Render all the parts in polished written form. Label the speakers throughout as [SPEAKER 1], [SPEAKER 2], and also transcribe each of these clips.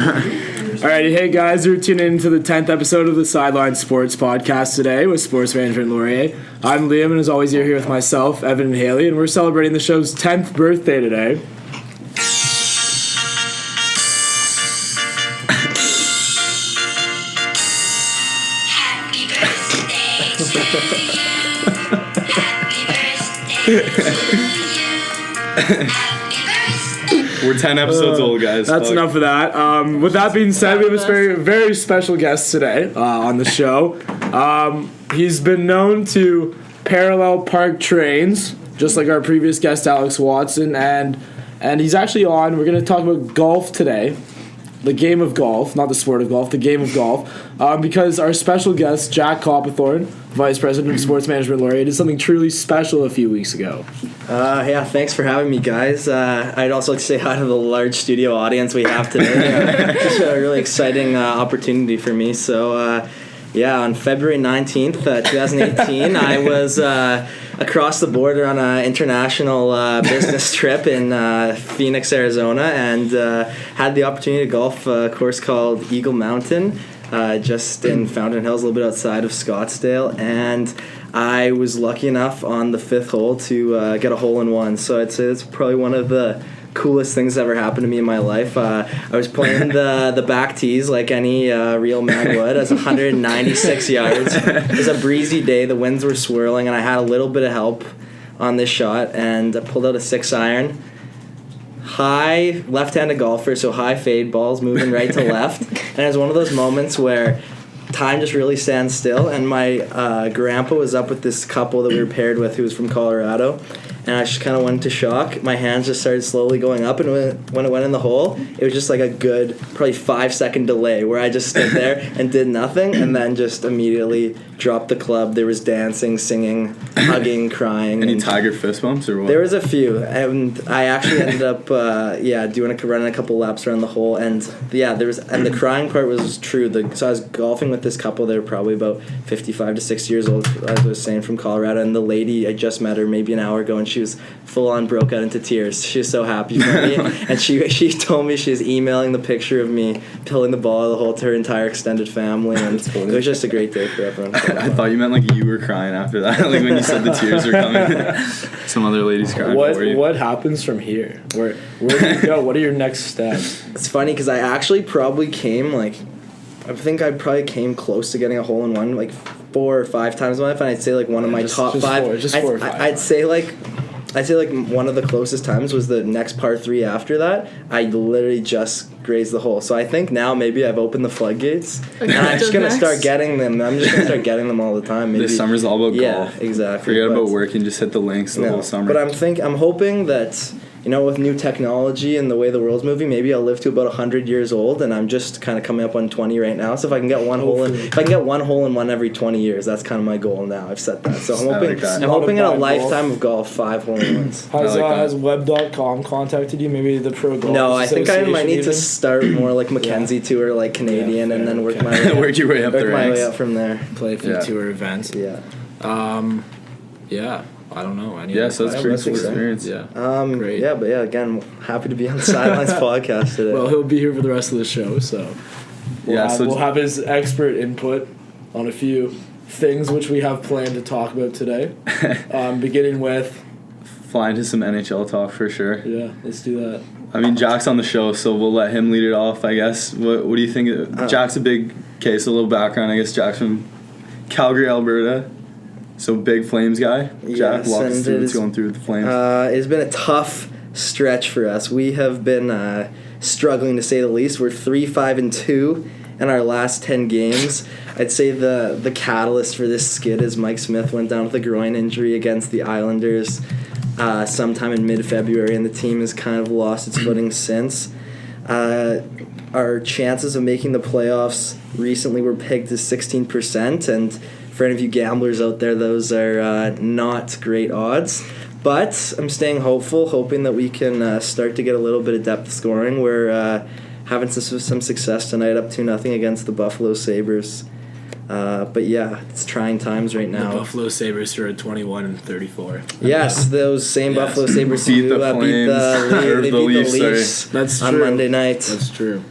[SPEAKER 1] Alrighty, hey guys, we're tuning into the 10th episode of the Sidelines Sports Podcast today with Sports Management Laurier. I'm Liam, and as always, you're here with myself, Evan, and Haley, and we're celebrating the show's 10th birthday today.
[SPEAKER 2] Happy birthday to you. Happy birthday to you.
[SPEAKER 3] We're 10 episodes old, guys.
[SPEAKER 1] That's enough of that. With that being said, we have a very special guest today on the show. He's been known to parallel park trains, just like our previous guest, Alex Watson, and he's actually on. We're going to talk about golf today, the game of golf, not the sport of golf, the game of golf, because our special guest, Jack Copperthorne, Vice President of Sports Management Laurier, did something truly special a few weeks ago.
[SPEAKER 4] Yeah, thanks for having me, guys. I'd also like to say hi to the large studio audience we have today. Just a really exciting opportunity for me. So, on February 19th, 2018, I was across the border on an international business trip in Phoenix, Arizona, and had the opportunity to golf a course called Eagle Mountain, just in Fountain Hills, a little bit outside of Scottsdale, and I was lucky enough on the fifth hole to get a hole-in-one. So I'd say it's probably one of the coolest things that ever happened to me in my life. I was playing the back tees like any real man would. It was 196 yards. It was a breezy day. The winds were swirling, and I had a little bit of help on this shot, and I pulled out a 6-iron. High left-handed golfer, so high fade balls moving right to left. And it was one of those moments where time just really stands still, and my grandpa was up with this couple that we were paired with who was from Colorado, and I just kind of went into shock. My hands just started slowly going up, and when it went in the hole, it was just like a good probably 5-second delay where I just stood there and did nothing, and then just immediately dropped the club. There was dancing, singing, hugging, crying.
[SPEAKER 3] Any tiger fist bumps or what?
[SPEAKER 4] There was a few, and I actually ended up running a couple laps around the hole, and the crying part was true. So I was golfing with this couple. They were probably about 55 to 60 years old, as I was saying, from Colorado, and the lady, I just met her maybe an hour ago, and she was full on broke out into tears. She was so happy for me, and she told me she was emailing the picture of me pulling the ball of the hole to her entire extended family, and it was just a great day for everyone.
[SPEAKER 3] I thought you meant like you were crying after that, like when you said the tears were coming. Some other ladies crying for you.
[SPEAKER 1] What happens from here? Where do you go? What are your next steps?
[SPEAKER 4] It's funny because I actually probably came I probably came close to getting a hole-in-one like 4 or 5 times in my life, and I'd say like one of my top 5.
[SPEAKER 1] Just 4 or 5.
[SPEAKER 4] I'd say like one of the closest times was the next par 3 after that. I literally just grazed the hole. So I think now maybe I've opened the floodgates, and I'm just going to start getting them. I'm just going to start getting them all the time. Maybe.
[SPEAKER 3] This summer's all about golf.
[SPEAKER 4] Yeah, exactly.
[SPEAKER 3] Forget about work and just hit the links the whole summer.
[SPEAKER 4] But I'm hoping that, with new technology and the way the world's moving, maybe I'll live to about 100 years old, and I'm just kind of coming up on 20 right now. So if I can get one hole in one every 20 years, that's kind of my goal now. I've set that. So I'm hoping in a lifetime of golf 5 hole-in-ones.
[SPEAKER 1] Has Web.com contacted you? Maybe the Pro Golf
[SPEAKER 4] No, I think I might need
[SPEAKER 1] even?
[SPEAKER 4] to start more like Mackenzie Tour, like Canadian, and then work my way
[SPEAKER 3] Work your way up
[SPEAKER 4] up from there.
[SPEAKER 1] Play a few tour events.
[SPEAKER 4] Yeah.
[SPEAKER 1] I don't know.
[SPEAKER 3] So it's pretty cool experience.
[SPEAKER 1] Yeah.
[SPEAKER 4] Great. Yeah, but again, happy to be on the Sidelines podcast today.
[SPEAKER 1] Well, he'll be here for the rest of the show, so we'll have his expert input on a few things which we have planned to talk about today. Beginning with
[SPEAKER 3] flying to some NHL talk for sure.
[SPEAKER 1] Yeah, let's do that.
[SPEAKER 3] I mean, Jack's on the show, so we'll let him lead it off, I guess. What do you think? Jack's a big case, a little background. I guess Jack's from Calgary, Alberta. So big Flames guy. Jack, walk us through what's going through with the Flames.
[SPEAKER 4] It's been a tough stretch for us. We have been struggling, to say the least. We're 3-5-2 in our last 10 games. I'd say the catalyst for this skid is Mike Smith went down with a groin injury against the Islanders sometime in mid-February, and the team has kind of lost its footing since. Our chances of making the playoffs recently were pegged to 16%, and for any of you gamblers out there, those are not great odds. But I'm staying hopeful, hoping that we can start to get a little bit of depth scoring. We're having some success tonight, up 2-0 against the Buffalo Sabres. But it's trying times right now.
[SPEAKER 1] The Buffalo Sabres are at 21-34.
[SPEAKER 4] Yes, those same Buffalo Sabres
[SPEAKER 3] beat
[SPEAKER 4] who
[SPEAKER 3] the
[SPEAKER 4] beat the Leafs
[SPEAKER 1] That's
[SPEAKER 4] on
[SPEAKER 1] true.
[SPEAKER 4] Monday night.
[SPEAKER 1] That's true.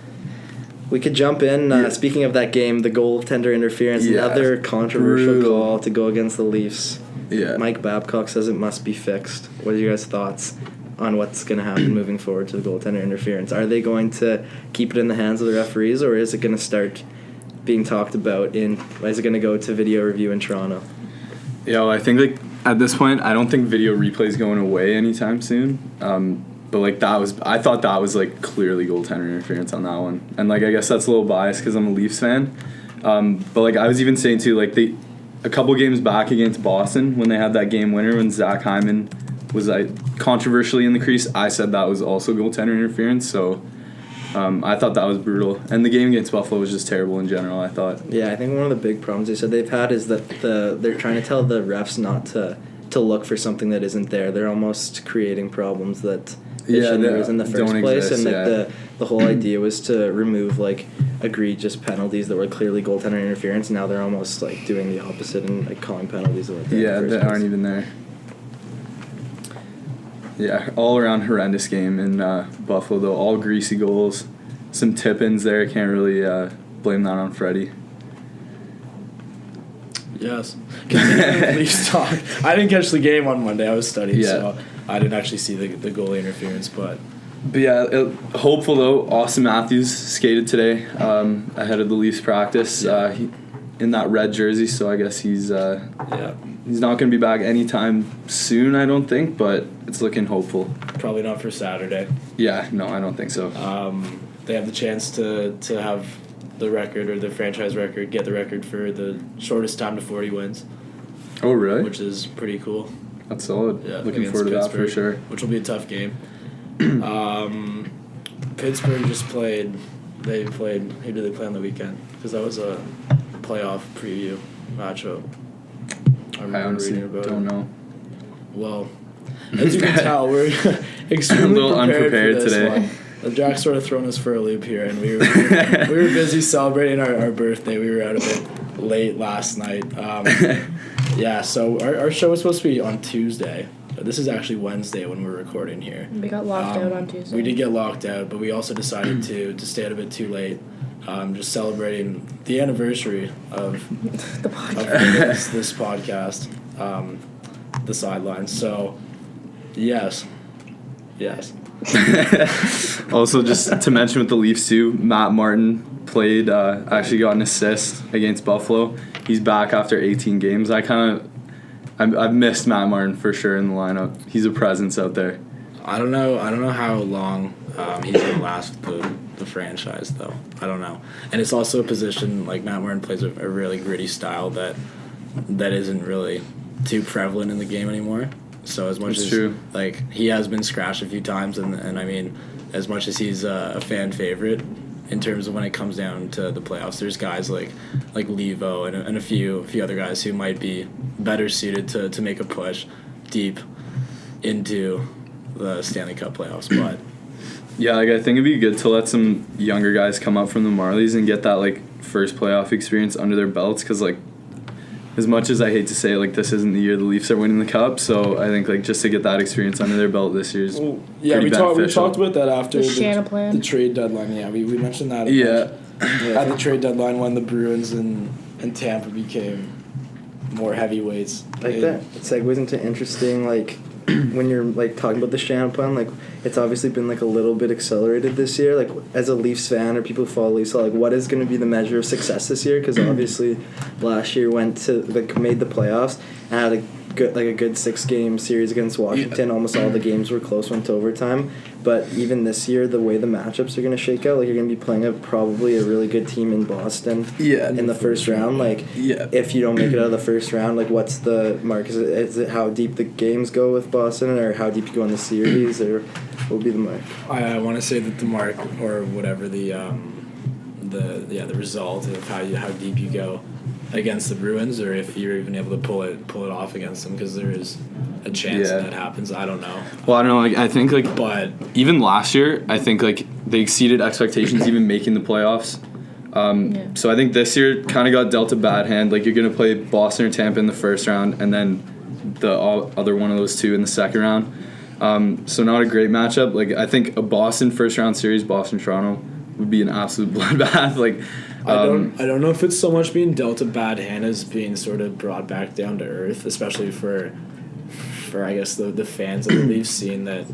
[SPEAKER 4] we could jump in. Speaking of that game, the goaltender interference, another controversial
[SPEAKER 3] Brutal.
[SPEAKER 4] call to go against the Leafs.
[SPEAKER 3] Yeah.
[SPEAKER 4] Mike Babcock says it must be fixed. What are your guys' thoughts on what's going to happen moving forward to the goaltender interference? Are they going to keep it in the hands of the referees, or is it going to start being talked about is it going to go to video review in Toronto?
[SPEAKER 3] Yeah, well, I think like at this point, I don't think video replay is going away anytime soon. But like I thought that was like clearly goaltender interference on that one, and like I guess that's a little biased because I'm a Leafs fan. But like I was even saying too, like a couple games back against Boston when they had that game winner when Zach Hyman was like controversially in the crease, I said that was also goaltender interference. So I thought that was brutal, and the game against Buffalo was just terrible in general. I thought.
[SPEAKER 4] Yeah, I think one of the big problems they said they've had is that they're trying to tell the refs not to look for something that isn't there. They're almost creating problems that there was in the first place,
[SPEAKER 3] exist,
[SPEAKER 4] and like the whole idea was to remove like egregious penalties that were clearly goaltender interference. Now they're almost like doing the opposite and like calling penalties that weren't there.
[SPEAKER 3] Yeah, that aren't even there. Yeah, all around horrendous game in Buffalo though. All greasy goals, some tip-ins there. Can't really blame that on Freddie.
[SPEAKER 1] Yes. Continuing Leafs talk. I didn't catch the game on Monday. I was studying, so I didn't actually see the goalie interference. But
[SPEAKER 3] yeah, hopeful though. Austin Matthews skated today ahead of the Leafs practice in that red jersey. So I guess he's not going to be back anytime soon. I don't think, but it's looking hopeful.
[SPEAKER 1] probably not for Saturday.
[SPEAKER 3] Yeah, no, I don't think so.
[SPEAKER 1] They have the chance to have the record or the franchise record, get the record for the shortest time to 40 wins.
[SPEAKER 3] Oh, really?
[SPEAKER 1] Which is pretty cool.
[SPEAKER 3] That's solid.
[SPEAKER 1] Yeah,
[SPEAKER 3] Looking
[SPEAKER 1] against
[SPEAKER 3] forward to that for
[SPEAKER 1] Pittsburgh,
[SPEAKER 3] sure.
[SPEAKER 1] Which will be a tough game. Pittsburgh just played. Who did they play on the weekend? Because that was a playoff preview matchup.
[SPEAKER 3] I honestly don't know.
[SPEAKER 1] Well, as you can tell, we're extremely
[SPEAKER 3] a little unprepared
[SPEAKER 1] for this
[SPEAKER 3] today.
[SPEAKER 1] one. Jack's sort of thrown us for a loop here, and we were busy celebrating our birthday. We were out a bit late last night. So our show was supposed to be on Tuesday. This is actually Wednesday when we're recording here.
[SPEAKER 5] We got locked out on Tuesday.
[SPEAKER 1] We did get locked out, but we also decided to stay out a bit too late. Just celebrating the anniversary of
[SPEAKER 5] the podcast.
[SPEAKER 1] of this podcast, the Sidelines. So, yes.
[SPEAKER 3] Also, just to mention with the Leafs too, Matt Martin played. Actually got an assist against Buffalo. He's back after 18 games. I've missed Matt Martin for sure in the lineup. He's a presence out there.
[SPEAKER 1] I don't know how long he's gonna last with the franchise though. I don't know. And it's also a position like Matt Martin plays a really gritty style that isn't really too prevalent in the game anymore. So as much
[SPEAKER 3] That's
[SPEAKER 1] as
[SPEAKER 3] true.
[SPEAKER 1] like he has been scratched a few times, and I mean, as much as he's a fan favorite in terms of when it comes down to the playoffs, there's guys like Levo and a few other guys who might be better suited to make a push deep into the Stanley Cup playoffs. But
[SPEAKER 3] Yeah, like I think it'd be good to let some younger guys come up from the Marlies and get that like first playoff experience under their belts, because like as much as I hate to say it, like this isn't the year the Leafs are winning the cup, so I think like just to get that experience under their belt this year is
[SPEAKER 1] we talked about that after the trade deadline. Yeah, we mentioned that at the trade deadline when the Bruins and Tampa became more heavyweights.
[SPEAKER 4] Like that, it segues into interesting, like, when you're, like, talking about the Shannon plan, like, it's obviously been, like, a little bit accelerated this year. Like, as a Leafs fan or people who follow Leafs, like, what is going to be the measure of success this year? Because obviously last year made the playoffs and had a good 6-game series against Washington.
[SPEAKER 3] Yeah.
[SPEAKER 4] Almost all the games were close, went to overtime. But even this year, the way the matchups are going to shake out, like, you're going to be playing probably a really good team in Boston in the first round. Like, if you don't make it out of the first round, like, what's the mark? Is it how deep the games go with Boston, or how deep you go in the series, or what would be the mark?
[SPEAKER 1] I want to say that the mark, or whatever the result of how deep you go against the Bruins, or if you're even able to pull it off against them, because there is a chance that happens. I don't know.
[SPEAKER 3] Well, I don't know. Like I think but even last year, I think like they exceeded expectations, even making the playoffs. So I think this year kind of got dealt a bad hand. Like you're gonna play Boston or Tampa in the first round, and then the other one of those two in the second round. So not a great matchup. Like I think a Boston first round series, Boston Toronto, would be an absolute bloodbath. Like,
[SPEAKER 1] I don't know if it's so much being dealt a bad hand as being sort of brought back down to earth, especially for I guess the fans of the Leafs, seeing that,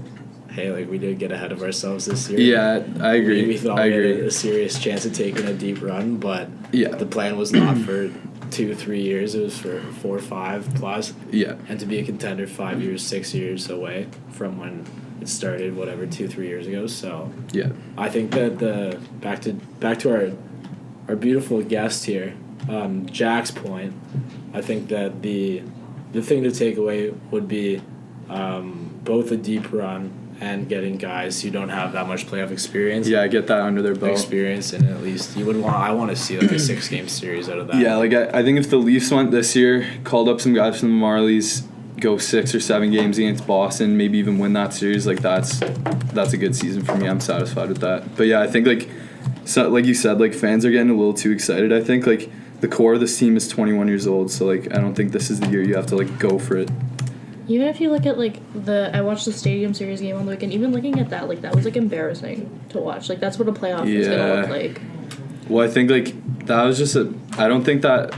[SPEAKER 1] hey, like, we did get ahead of ourselves this year.
[SPEAKER 3] Yeah, I agree.
[SPEAKER 1] We thought
[SPEAKER 3] I
[SPEAKER 1] we had
[SPEAKER 3] agree.
[SPEAKER 1] a serious chance of taking a deep run, but
[SPEAKER 3] Yeah.
[SPEAKER 1] the plan was not for 2-3 years. It was for 4 or 5 plus.
[SPEAKER 3] Yeah.
[SPEAKER 1] And to be a contender 5 years, 6 years away from when it started, whatever, 2-3 years ago. So
[SPEAKER 3] Yeah.
[SPEAKER 1] I think that the back to our beautiful guest here, Jack's point. I think that the thing to take away would be both a deep run and getting guys who don't have that much playoff experience.
[SPEAKER 3] Yeah, get that under their belt.
[SPEAKER 1] Experience, and at least I want to see like a 6-game series out of that.
[SPEAKER 3] Yeah, like I think if the Leafs went this year, called up some guys from the Marlies, go 6 or 7 games against Boston, maybe even win that series, like that's a good season for me. I'm satisfied with that. But yeah, I think like you said, like fans are getting a little too excited. I think like the core of this team is 21 years old, so like I don't think this is the year you have to like go for it.
[SPEAKER 5] Even if you look at like I watched the Stadium Series game on the weekend. Even looking at that, like that was like embarrassing to watch. Like that's what a playoff is gonna look like.
[SPEAKER 3] Well, I think like that was just I don't think that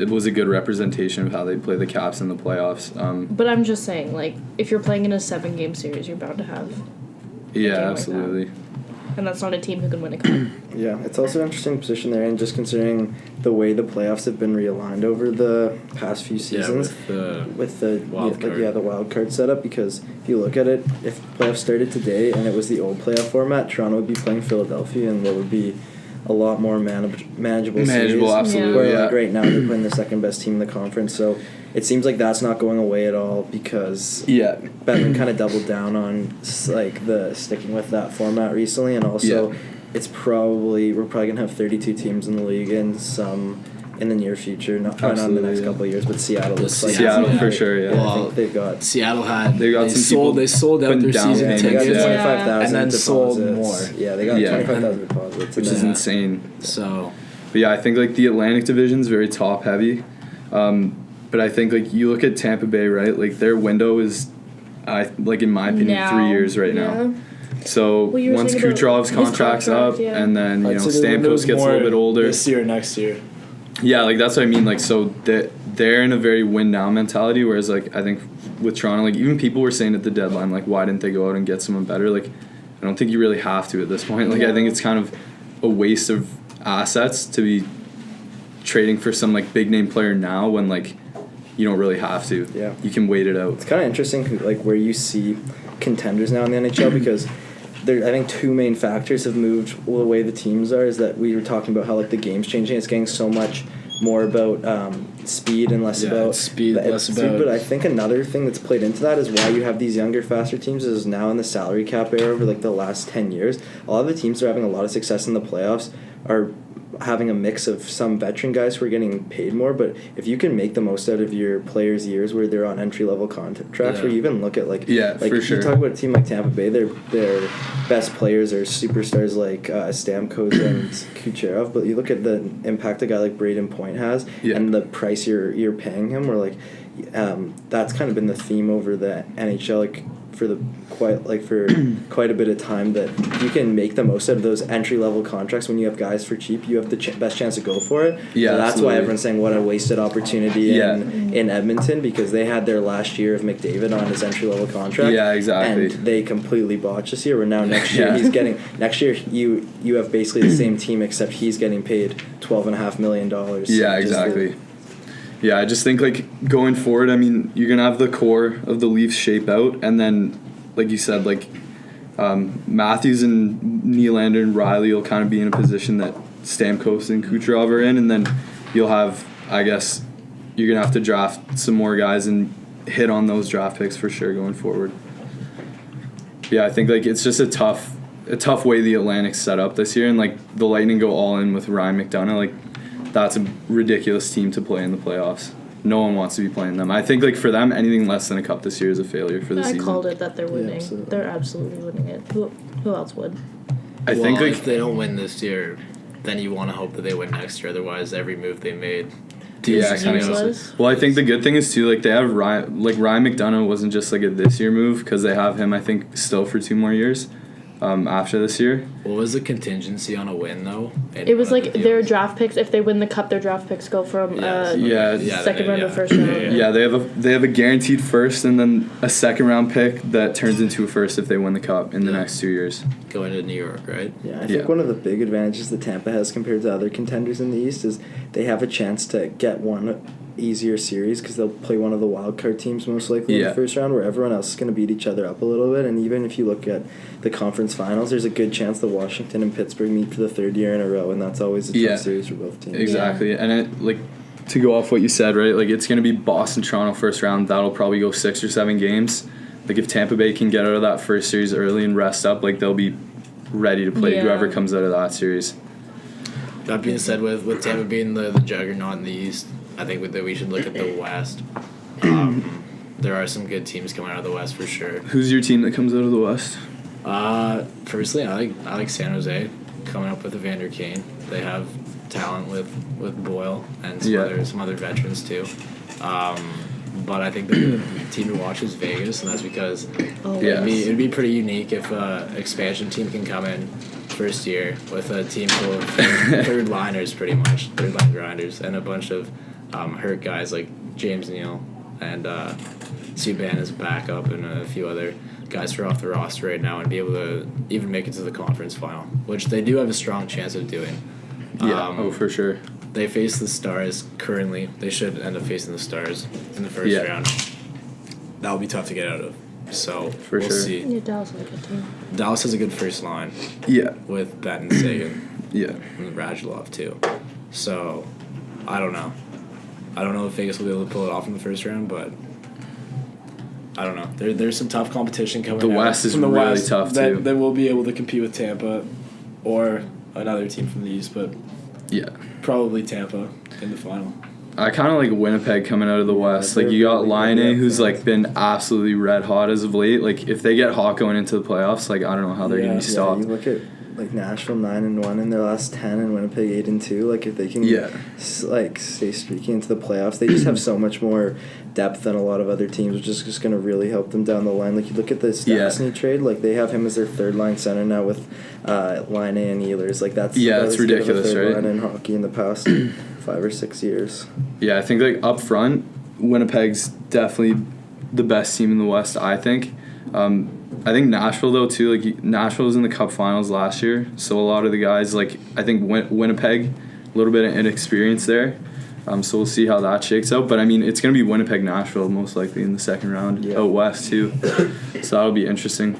[SPEAKER 3] it was a good representation of how they play the Caps in the playoffs.
[SPEAKER 5] But I'm just saying, like if you're playing in a 7-game series, you're bound to have.
[SPEAKER 3] Yeah,
[SPEAKER 5] like
[SPEAKER 3] absolutely.
[SPEAKER 5] And that's not a team who can win a cup.
[SPEAKER 4] Yeah, it's also an interesting position they're in, just considering the way the playoffs have been realigned over the past few seasons. With the
[SPEAKER 1] wild card.
[SPEAKER 4] the wild card setup. Because if you look at it, if playoffs started today and it was the old playoff format, Toronto would be playing Philadelphia, and what would be a lot more manageable series.
[SPEAKER 3] Absolutely.
[SPEAKER 5] Yeah.
[SPEAKER 4] Where
[SPEAKER 3] Yeah.
[SPEAKER 4] like right now they're playing the second best team in the conference, so it seems like that's not going away at all because
[SPEAKER 3] Yeah.
[SPEAKER 4] Bettman kind of doubled down on like the sticking with that format recently, and also we're probably gonna have 32 teams in the league and some in the near future, probably not in the next couple of years, but Seattle looks like
[SPEAKER 3] Seattle
[SPEAKER 4] it's-
[SPEAKER 3] for sure. Yeah.
[SPEAKER 4] I
[SPEAKER 1] Well,
[SPEAKER 4] think they've got
[SPEAKER 1] Seattle
[SPEAKER 3] They
[SPEAKER 1] sold out
[SPEAKER 3] putting
[SPEAKER 1] their
[SPEAKER 3] down
[SPEAKER 1] season
[SPEAKER 3] payments,
[SPEAKER 4] they got
[SPEAKER 1] tickets,
[SPEAKER 3] yeah.
[SPEAKER 4] 25,000
[SPEAKER 1] and then sold
[SPEAKER 4] deposits.
[SPEAKER 1] more.
[SPEAKER 4] Yeah, they got
[SPEAKER 3] Yeah.
[SPEAKER 4] 25,000 deposits,
[SPEAKER 3] Which
[SPEAKER 4] and
[SPEAKER 3] is
[SPEAKER 4] then-
[SPEAKER 3] insane.
[SPEAKER 1] So
[SPEAKER 3] But yeah, I think like the Atlantic Division is very top heavy. But I think like you look at Tampa Bay, right? Like their window is, in my opinion,
[SPEAKER 5] Now,
[SPEAKER 3] 3 years right
[SPEAKER 5] yeah.
[SPEAKER 3] now. So
[SPEAKER 5] Well, you were
[SPEAKER 3] once
[SPEAKER 5] saying about
[SPEAKER 3] Kucherov's
[SPEAKER 5] his
[SPEAKER 3] contract's
[SPEAKER 5] contract,
[SPEAKER 3] up,
[SPEAKER 5] yeah.
[SPEAKER 3] and then
[SPEAKER 1] I'd say the
[SPEAKER 3] Stamkos
[SPEAKER 1] window's
[SPEAKER 3] gets a
[SPEAKER 1] more
[SPEAKER 3] little bit older.
[SPEAKER 1] this year, next year.
[SPEAKER 3] Yeah, like that's what I mean. Like so they're in a very win now mentality, whereas like I think with Toronto, like even people were saying at the deadline, like why didn't they go out and get someone better? Like I don't think you really have to at this point. Like I think it's kind of a waste of assets to be trading for some like big name player now when like you don't really have to.
[SPEAKER 4] Yeah.
[SPEAKER 3] You can wait it out.
[SPEAKER 4] It's kind of interesting, like where you see contenders now in the NHL because I think two main factors have moved the way the teams are. Is that we were talking about how like the game's changing. It's getting so much more about speed and less about
[SPEAKER 1] speed, less about.
[SPEAKER 4] But I think another thing that's played into that is why you have these younger, faster teams is now in the salary cap era over like the last 10 years. A lot of the teams that are having a lot of success in the playoffs are having a mix of some veteran guys who are getting paid more, but if you can make the most out of your players' years where they're on entry-level contracts, where you even look at like
[SPEAKER 3] for sure.
[SPEAKER 4] You talk about a team like Tampa Bay, their best players are superstars like Stamkos and Kucherov, but you look at the impact a guy like Braden Point has and the price you're paying him, where like that's kind of been the theme over the NHL like for quite a bit of time, that you can make the most out of those entry level contracts. When you have guys for cheap, you have the best chance to go for it.
[SPEAKER 3] Yeah,
[SPEAKER 4] so that's
[SPEAKER 3] absolutely.
[SPEAKER 4] why everyone's saying what a wasted opportunity in Edmonton, because they had their last year of McDavid on his entry level contract.
[SPEAKER 3] Yeah, exactly.
[SPEAKER 4] And they completely botched this year. Where now next year you have basically the same team except he's getting paid $12.5 million.
[SPEAKER 3] Yeah, exactly. Yeah, I just think like going forward, I mean, you're gonna have the core of the Leafs shape out, and then, like you said, like Matthews and Nylander and Riley will kind of be in a position that Stamkos and Kucherov are in, and then you'll have, I guess, you're gonna have to draft some more guys and hit on those draft picks for sure going forward. Yeah, I think like it's just a tough way the Atlantic's set up this year, and like the Lightning go all in with Ryan McDonough, like. That's a ridiculous team to play in the playoffs. No one wants to be playing them. I think like for them, anything less than a cup this year is a failure for the season.
[SPEAKER 5] I called it that they're winning.
[SPEAKER 4] absolutely.
[SPEAKER 5] They're absolutely winning it. Who else would?
[SPEAKER 3] I think like
[SPEAKER 1] if they don't win this year, then you want to hope that they win next year. Otherwise, every move they made.
[SPEAKER 3] yeah,
[SPEAKER 5] Is
[SPEAKER 3] kind of.
[SPEAKER 5] useless.
[SPEAKER 3] Well, I think the good thing is too, like they have Ryan McDonough wasn't just like a this year move because they have him I think still for 2 more years. after this year.
[SPEAKER 6] What was the contingency on a win though?
[SPEAKER 5] It was like their draft picks. If they win the cup, their draft picks go from second round to first round.
[SPEAKER 3] Yeah, they have a guaranteed first and then a second round pick that turns into a first if they win the cup in the next 2 years.
[SPEAKER 6] Going to New York, right?
[SPEAKER 4] Yeah, I think one of the big advantages that Tampa has compared to other contenders in the East is they have a chance to get one easier series because they'll play one of the wild card teams most likely in the first round, where everyone else is going to beat each other up a little bit. And even if you look at the conference finals, there's a good chance that Washington and Pittsburgh meet for the third year in a row, and that's always a tough series for both teams.
[SPEAKER 3] Exactly, and it, to go off what you said, right? Like, it's going to be Boston, Toronto first round. That'll probably go 6 or 7 games. Like, if Tampa Bay can get out of that first series early and rest up, like, they'll be ready to play whoever comes out of that series.
[SPEAKER 6] That being said, with Tampa being the juggernaut in the East, I think that we should look at the West. There are some good teams coming out of the West for sure.
[SPEAKER 3] Who's your team that comes out of the West?
[SPEAKER 6] Personally, I like San Jose coming up with Evander Kane. They have talent with Boyle and some other veterans too. But I think the team to watch is Vegas, and that's because it'd be pretty unique if an expansion team can come in first year with a team full of third liners, pretty much third line grinders, and a bunch of hurt guys like James Neal and Subban as backup, and a few other guys who are off the roster right now, and be able to even make it to the conference final, which they do have a strong chance of doing.
[SPEAKER 3] For sure.
[SPEAKER 6] They face the Stars currently. They should end up facing the Stars in the first round. That'll be tough to get out of. So we'll see.
[SPEAKER 5] Yeah, Dallas has a good team.
[SPEAKER 6] Dallas has a good first line.
[SPEAKER 3] Yeah.
[SPEAKER 6] With Benton, Sagan.
[SPEAKER 3] Yeah.
[SPEAKER 6] And Radulov too. So I don't know. I don't know if Vegas will be able to pull it off in the first round, but I don't know. There's some tough competition coming.
[SPEAKER 3] The West is really tough too.
[SPEAKER 1] They will be able to compete with Tampa, or another team from the East, but probably Tampa in the final.
[SPEAKER 3] I kind of like Winnipeg coming out of the West. Like, you got Laine, who's like been absolutely red hot as of late. Like, if they get hot going into the playoffs, like, I don't know how they're gonna be stopped.
[SPEAKER 4] You look at like Nashville 9-1 in their last 10, and Winnipeg 8-2. Like, if they can stay streaky into the playoffs, they just have so much more depth than a lot of other teams, which is just going to really help them down the line. Like, you look at the Stastny trade, like, they have him as their third line center now with Laine and Ehlers. Like, that's
[SPEAKER 3] ridiculous,
[SPEAKER 4] third
[SPEAKER 3] right?
[SPEAKER 4] line in hockey in the past 5 or 6 years.
[SPEAKER 3] Yeah, I think like up front, Winnipeg's definitely the best team in the West, I think. I think Nashville though too. Like, Nashville was in the Cup Finals last year, so a lot of the guys, like, I think Winnipeg, a little bit of inexperience there. So we'll see how that shakes out. But I mean, it's gonna be Winnipeg Nashville most likely in the second round out west too. So that'll be interesting.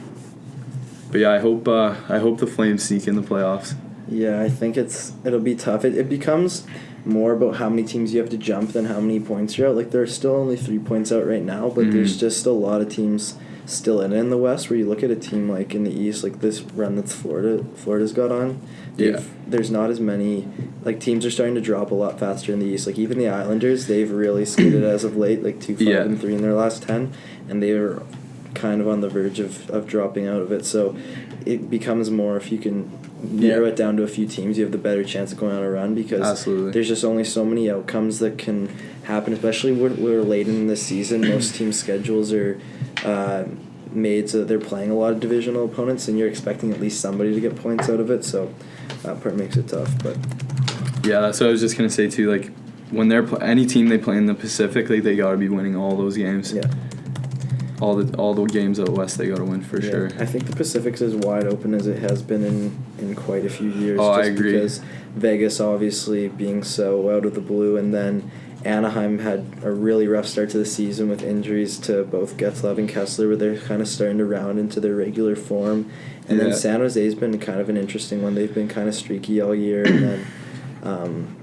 [SPEAKER 3] But yeah, I hope the Flames sneak in the playoffs.
[SPEAKER 4] Yeah, I think it'll be tough. It becomes more about how many teams you have to jump than how many points you're out. Like, there are still only 3 points out right now, but there's just a lot of teams still in the West, where you look at a team like in the East, like this run that's Florida's got on. There's not as many, like, teams are starting to drop a lot faster in the East. Like, even the Islanders, they've really skidded as of late, like 2-5-3 in their last 10, and they were kind of on the verge of dropping out of it. So it becomes more, if you can narrow it down to a few teams, you have the better chance of going on a run, because there's just only so many outcomes that can happen, especially we're late in the season. Most teams' schedules are made so that they're playing a lot of divisional opponents, and you're expecting at least somebody to get points out of it, so that part makes it tough. But
[SPEAKER 3] yeah, that's what I was just gonna say too. Like, when they're any team they play in the Pacific, like, they gotta be winning all those games.
[SPEAKER 4] Yeah.
[SPEAKER 3] All the games out west, they gotta win for sure.
[SPEAKER 4] I think the Pacific's as wide open as it has been in quite a few years.
[SPEAKER 3] Oh,
[SPEAKER 4] just
[SPEAKER 3] I agree.
[SPEAKER 4] Because Vegas obviously being so out of the blue, and then Anaheim had a really rough start to the season with injuries to both Getzlaf and Kessler, where they're kind of starting to round into their regular form. And then San Jose's been kind of an interesting one. They've been kind of streaky all year. And then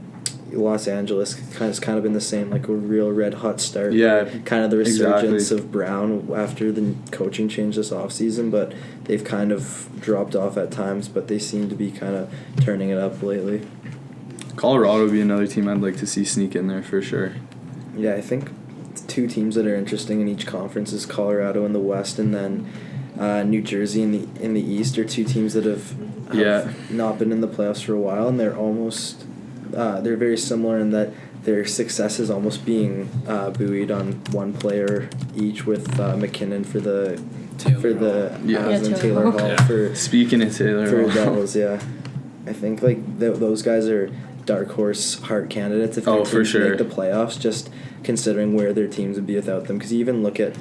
[SPEAKER 4] Los Angeles has kind of been the same, like a real red-hot start.
[SPEAKER 3] Yeah,
[SPEAKER 4] kind of the resurgence of Brown after the coaching change this offseason, but they've kind of dropped off at times, but they seem to be kind of turning it up lately.
[SPEAKER 3] Colorado would be another team I'd like to see sneak in there for sure.
[SPEAKER 4] Yeah, I think 2 teams that are interesting in each conference is Colorado in the West, and then New Jersey in the East are 2 teams that have not been in the playoffs for a while, and they're almost they're very similar in that their success is almost being buoyed on one player each, with McKinnon for the
[SPEAKER 6] Taylor
[SPEAKER 4] the
[SPEAKER 3] Yeah.
[SPEAKER 4] Avs and
[SPEAKER 5] Yeah,
[SPEAKER 4] Taylor
[SPEAKER 5] Taylor
[SPEAKER 4] Hall
[SPEAKER 6] Hall.
[SPEAKER 4] for
[SPEAKER 3] Speaking of Taylor,
[SPEAKER 4] for
[SPEAKER 3] Hall.
[SPEAKER 4] Devils. Yeah, I think like those guys are dark horse heart candidates if their
[SPEAKER 3] Oh,
[SPEAKER 4] teams
[SPEAKER 3] for sure.
[SPEAKER 4] make the playoffs. Just considering where their teams would be without them, because you even look at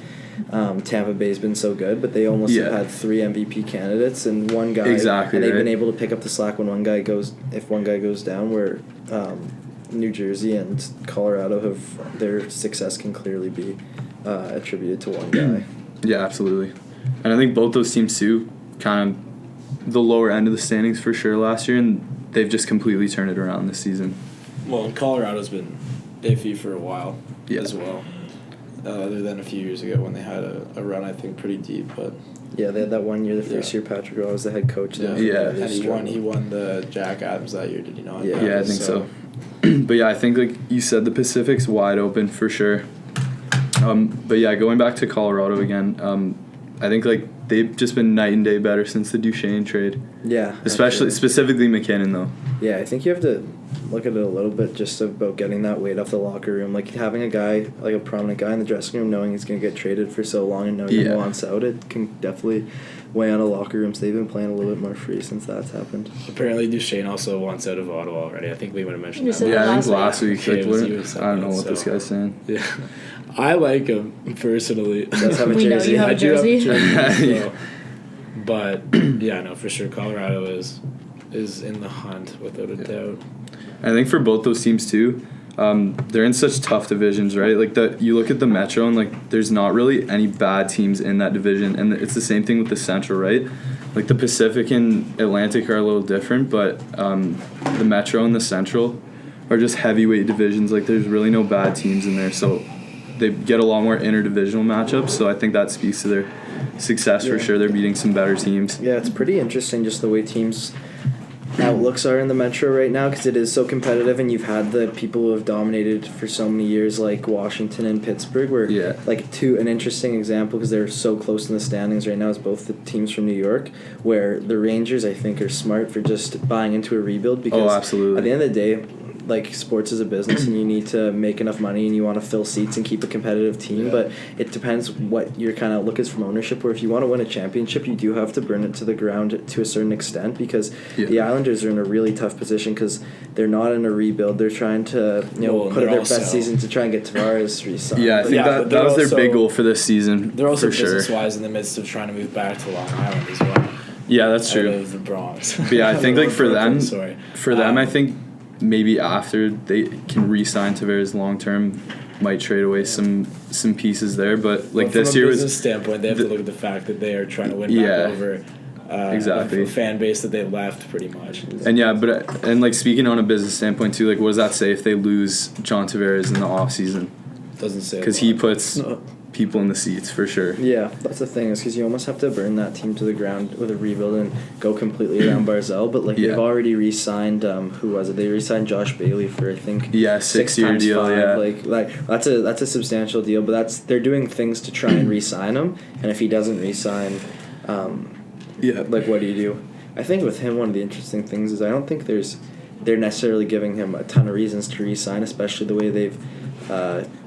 [SPEAKER 4] Tampa Bay's been so good, but they almost have
[SPEAKER 3] Yeah.
[SPEAKER 4] had 3 MVP candidates and one guy.
[SPEAKER 3] Exactly,
[SPEAKER 4] and they've been
[SPEAKER 3] right.
[SPEAKER 4] able to pick up the slack when one guy goes down. Where New Jersey and Colorado have their success can clearly be attributed to one guy.
[SPEAKER 3] Yeah, absolutely. And I think both those teams too, kind of the lower end of the standings for sure last year, and they've just completely turned it around this season.
[SPEAKER 6] Well, Colorado's been iffy for a while
[SPEAKER 3] Yeah.
[SPEAKER 6] as well. Other than a few years ago when they had a run, I think, pretty deep. But
[SPEAKER 4] Yeah, they had that one year, the first
[SPEAKER 6] Yeah.
[SPEAKER 4] year Patrick Roy was the head coach.
[SPEAKER 6] yeah,
[SPEAKER 3] Yeah.
[SPEAKER 6] and he won the Jack Adams that year. Did he not?
[SPEAKER 4] Yeah.
[SPEAKER 3] Yeah, I think so. But yeah, I think like you said, the Pacific's wide open for sure. But yeah, going back to Colorado again, I think like they've just been night and day better since the Duchesne trade.
[SPEAKER 4] Yeah,
[SPEAKER 3] Especially
[SPEAKER 4] absolutely.
[SPEAKER 3] specifically McKinnon though.
[SPEAKER 4] Yeah, I think you have to look at it a little bit just about getting that weight off the locker room. Like having a guy, like a prominent guy in the dressing room, knowing he's going to get traded for so long and knowing he
[SPEAKER 3] Yeah.
[SPEAKER 4] wants out, it can definitely weigh on a locker room. So they've been playing a little bit more free since that's happened.
[SPEAKER 6] Apparently, Duchesne also wants out of Ottawa already. I think we would have mentioned
[SPEAKER 5] We
[SPEAKER 6] that.
[SPEAKER 5] said
[SPEAKER 3] Yeah, I
[SPEAKER 5] last
[SPEAKER 3] think last week.
[SPEAKER 6] Yeah,
[SPEAKER 3] Like,
[SPEAKER 6] it was
[SPEAKER 3] what,
[SPEAKER 6] you who said
[SPEAKER 3] I don't know
[SPEAKER 6] that,
[SPEAKER 3] what this
[SPEAKER 6] so-
[SPEAKER 3] guy's saying.
[SPEAKER 6] Yeah, I like him personally.
[SPEAKER 4] Does have a
[SPEAKER 5] We know
[SPEAKER 4] jersey.
[SPEAKER 5] you have
[SPEAKER 6] I
[SPEAKER 5] a
[SPEAKER 6] do have a
[SPEAKER 5] jersey.
[SPEAKER 6] jersey,
[SPEAKER 3] Yeah.
[SPEAKER 6] so- But yeah, no, for sure, Colorado is in the hunt without a doubt.
[SPEAKER 3] I think for both those teams too, they're in such tough divisions, right? Like you look at the Metro and like there's not really any bad teams in that division, and it's the same thing with the Central, right? Like the Pacific and Atlantic are a little different, but the Metro and the Central are just heavyweight divisions. Like there's really no bad teams in there, so they get a lot more interdivisional matchups. So I think that speaks to their success for
[SPEAKER 4] Yeah.
[SPEAKER 3] sure. They're beating some better teams.
[SPEAKER 4] Yeah, it's pretty interesting just the way teams' outlooks are in the Metro right now because it is so competitive, and you've had the people who have dominated for so many years like Washington and Pittsburgh, where
[SPEAKER 3] Yeah.
[SPEAKER 4] like an interesting example because they're so close in the standings right now is both the teams from New York, where the Rangers I think are smart for just buying into a rebuild because
[SPEAKER 3] absolutely.
[SPEAKER 4] at the end of the day, like sports is a business and you need to make enough money and you want to fill seats and keep a competitive team, but it depends what your kind of look is from ownership, where if you want to win a championship you do have to burn it to the ground to a certain extent because
[SPEAKER 3] Yeah.
[SPEAKER 4] the Islanders are in a really tough position because they're not in a rebuild, they're trying to
[SPEAKER 6] Well,
[SPEAKER 4] put in
[SPEAKER 6] they're
[SPEAKER 4] their
[SPEAKER 6] also-
[SPEAKER 4] best season to try and get Tavares re-signed.
[SPEAKER 3] Yeah, I
[SPEAKER 4] But
[SPEAKER 3] think
[SPEAKER 6] but
[SPEAKER 3] that
[SPEAKER 6] they're
[SPEAKER 3] was their
[SPEAKER 6] also-
[SPEAKER 3] big goal for this season.
[SPEAKER 6] They're also
[SPEAKER 3] for sure.
[SPEAKER 6] business-wise in the midst of trying to move back to Long Island as well.
[SPEAKER 3] Yeah, that's
[SPEAKER 6] Out
[SPEAKER 3] true.
[SPEAKER 6] of the Bronx.
[SPEAKER 3] But yeah, I think like for them,
[SPEAKER 6] Sorry.
[SPEAKER 3] I think maybe after they can re-sign Tavares long term, might trade away some pieces there. But like
[SPEAKER 6] But
[SPEAKER 3] this
[SPEAKER 6] from a
[SPEAKER 3] year
[SPEAKER 6] business
[SPEAKER 3] was
[SPEAKER 6] standpoint, they have to look at the fact that they are trying to win
[SPEAKER 3] Yeah.
[SPEAKER 6] back over
[SPEAKER 3] Exactly.
[SPEAKER 6] a fan base that they left pretty much.
[SPEAKER 3] and yeah, but and like speaking on a business standpoint too, like what does that say if they lose John Tavares in the off season?
[SPEAKER 6] Doesn't say a
[SPEAKER 3] Because he
[SPEAKER 6] lot.
[SPEAKER 3] puts people in the seats for sure.
[SPEAKER 4] Yeah, that's the thing is because you almost have to burn that team to the ground with a rebuild and go completely around Barzell. But like
[SPEAKER 3] Yeah.
[SPEAKER 4] they've already re-signed. Who was it? They re-signed Josh Bailey for I think
[SPEAKER 3] Yeah, 6-year
[SPEAKER 4] times
[SPEAKER 3] deal.
[SPEAKER 4] 5.
[SPEAKER 3] Yeah,
[SPEAKER 4] Like that's a substantial deal. But they're doing things to try and re-sign him. And if he doesn't re-sign,
[SPEAKER 3] yeah,
[SPEAKER 4] like what do you do? I think with him one of the interesting things is I don't think they're necessarily giving him a ton of reasons to re-sign, especially the way they've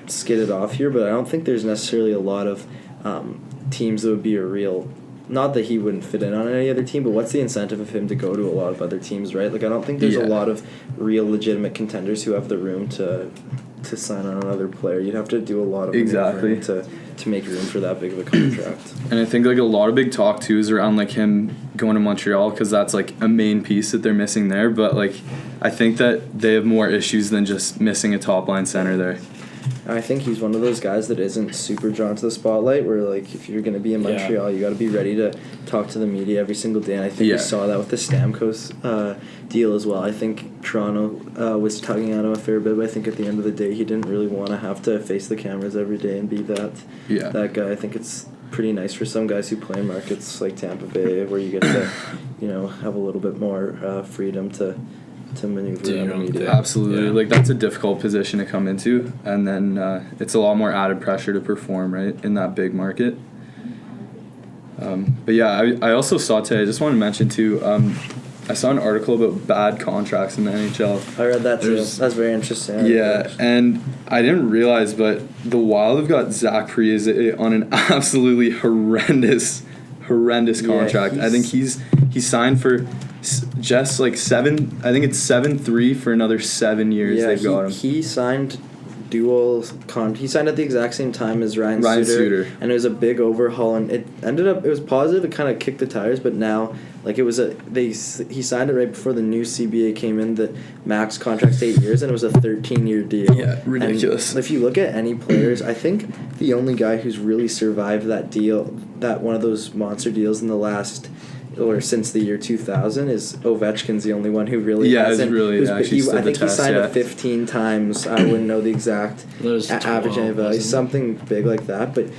[SPEAKER 4] skidded off here, but I don't think there's necessarily a lot of teams that would be a real, not that he wouldn't fit in on any other team, but what's the incentive of him to go to a lot of other teams, right? Like I don't think there's
[SPEAKER 3] Yeah.
[SPEAKER 4] a lot of real legitimate contenders who have the room to sign on another player. You'd have to do a lot of
[SPEAKER 3] Exactly.
[SPEAKER 4] maneuvering to make room for that big of a contract.
[SPEAKER 3] and I think like a lot of big talk too is around like him going to Montreal because that's like a main piece that they're missing there. But like I think that they have more issues than just missing a top line center there.
[SPEAKER 4] I think he's one of those guys that isn't super drawn to the spotlight where like if you're going to be in
[SPEAKER 6] Yeah.
[SPEAKER 4] Montreal you got to be ready to talk to the media every single day, and I think
[SPEAKER 3] Yeah.
[SPEAKER 4] we saw that with the Stamkos deal as well. I think Toronto was tugging at him a fair bit, but I think at the end of the day he didn't really want to have to face the cameras every day and be
[SPEAKER 3] Yeah.
[SPEAKER 4] that guy. I think it's pretty nice for some guys who play in markets like Tampa Bay where you get to have a little bit more freedom to maneuver
[SPEAKER 6] Do
[SPEAKER 4] around
[SPEAKER 6] your
[SPEAKER 4] the
[SPEAKER 6] own
[SPEAKER 4] media.
[SPEAKER 6] thing.
[SPEAKER 3] Absolutely.
[SPEAKER 6] Yeah.
[SPEAKER 3] Like that's a difficult position to come into, and then it's a lot more added pressure to perform right in that big market. But yeah, I also saw today. I just want to mention too. I saw an article about bad contracts in the NHL.
[SPEAKER 4] I read that too.
[SPEAKER 6] There's-
[SPEAKER 4] That's very interesting.
[SPEAKER 3] Yeah, and I didn't realize, but the Wild have got Zach Parise on an absolutely horrendous contract. I think he's signed for just like 7.3 for another 7 years.
[SPEAKER 4] Yeah,
[SPEAKER 3] They've got him.
[SPEAKER 4] he signed he signed at the exact same time as Ryan Suter, and it was a big overhaul, and it was positive. It kind of kicked the tires, but now like he signed it right before the new CBA came in. The max contract's 8 years, and it was a 13-year deal.
[SPEAKER 3] Yeah, ridiculous.
[SPEAKER 4] And if you look at any players, I think the only guy who's really survived that deal, that one of those monster deals in the last, or since the year 2000, is Ovechkin's the only one who really hasn't.
[SPEAKER 3] I think
[SPEAKER 4] he signed it 15 times. I wouldn't know the exact average annual value, something big like that. But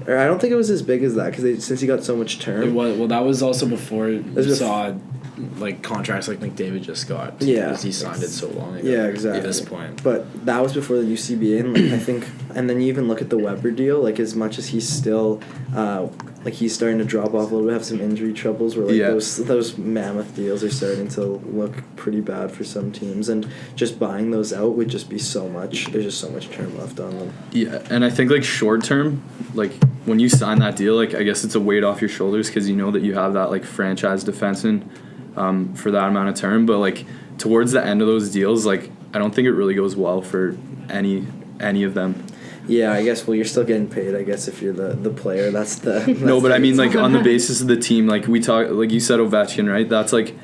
[SPEAKER 4] I don't think it was as big as that since he got so much term.
[SPEAKER 6] That was also before you saw like contracts like McDavid just got.
[SPEAKER 4] Yeah,
[SPEAKER 6] because he signed it so long ago.
[SPEAKER 4] Yeah, exactly.
[SPEAKER 6] At this point,
[SPEAKER 4] but that was before the UCBA, and I think, and then you even look at the Weber deal. Like as much as he's still, he's starting to drop off a little bit, have some injury troubles. Where those mammoth deals are starting to look pretty bad for some teams, and just buying those out would just be so much. There's just so much term left on them.
[SPEAKER 3] Yeah, and I think like short term, like when you sign that deal, like I guess it's a weight off your shoulders because you know that you have that like franchise defenseman for that amount of term. But like towards the end of those deals, like I don't think it really goes well for any of them.
[SPEAKER 4] Yeah, I guess. Well, you're still getting paid. I guess if you're the player, that's
[SPEAKER 3] no. But I mean, like on the basis of the team, like we talk, like you said, Ovechkin, right? That's like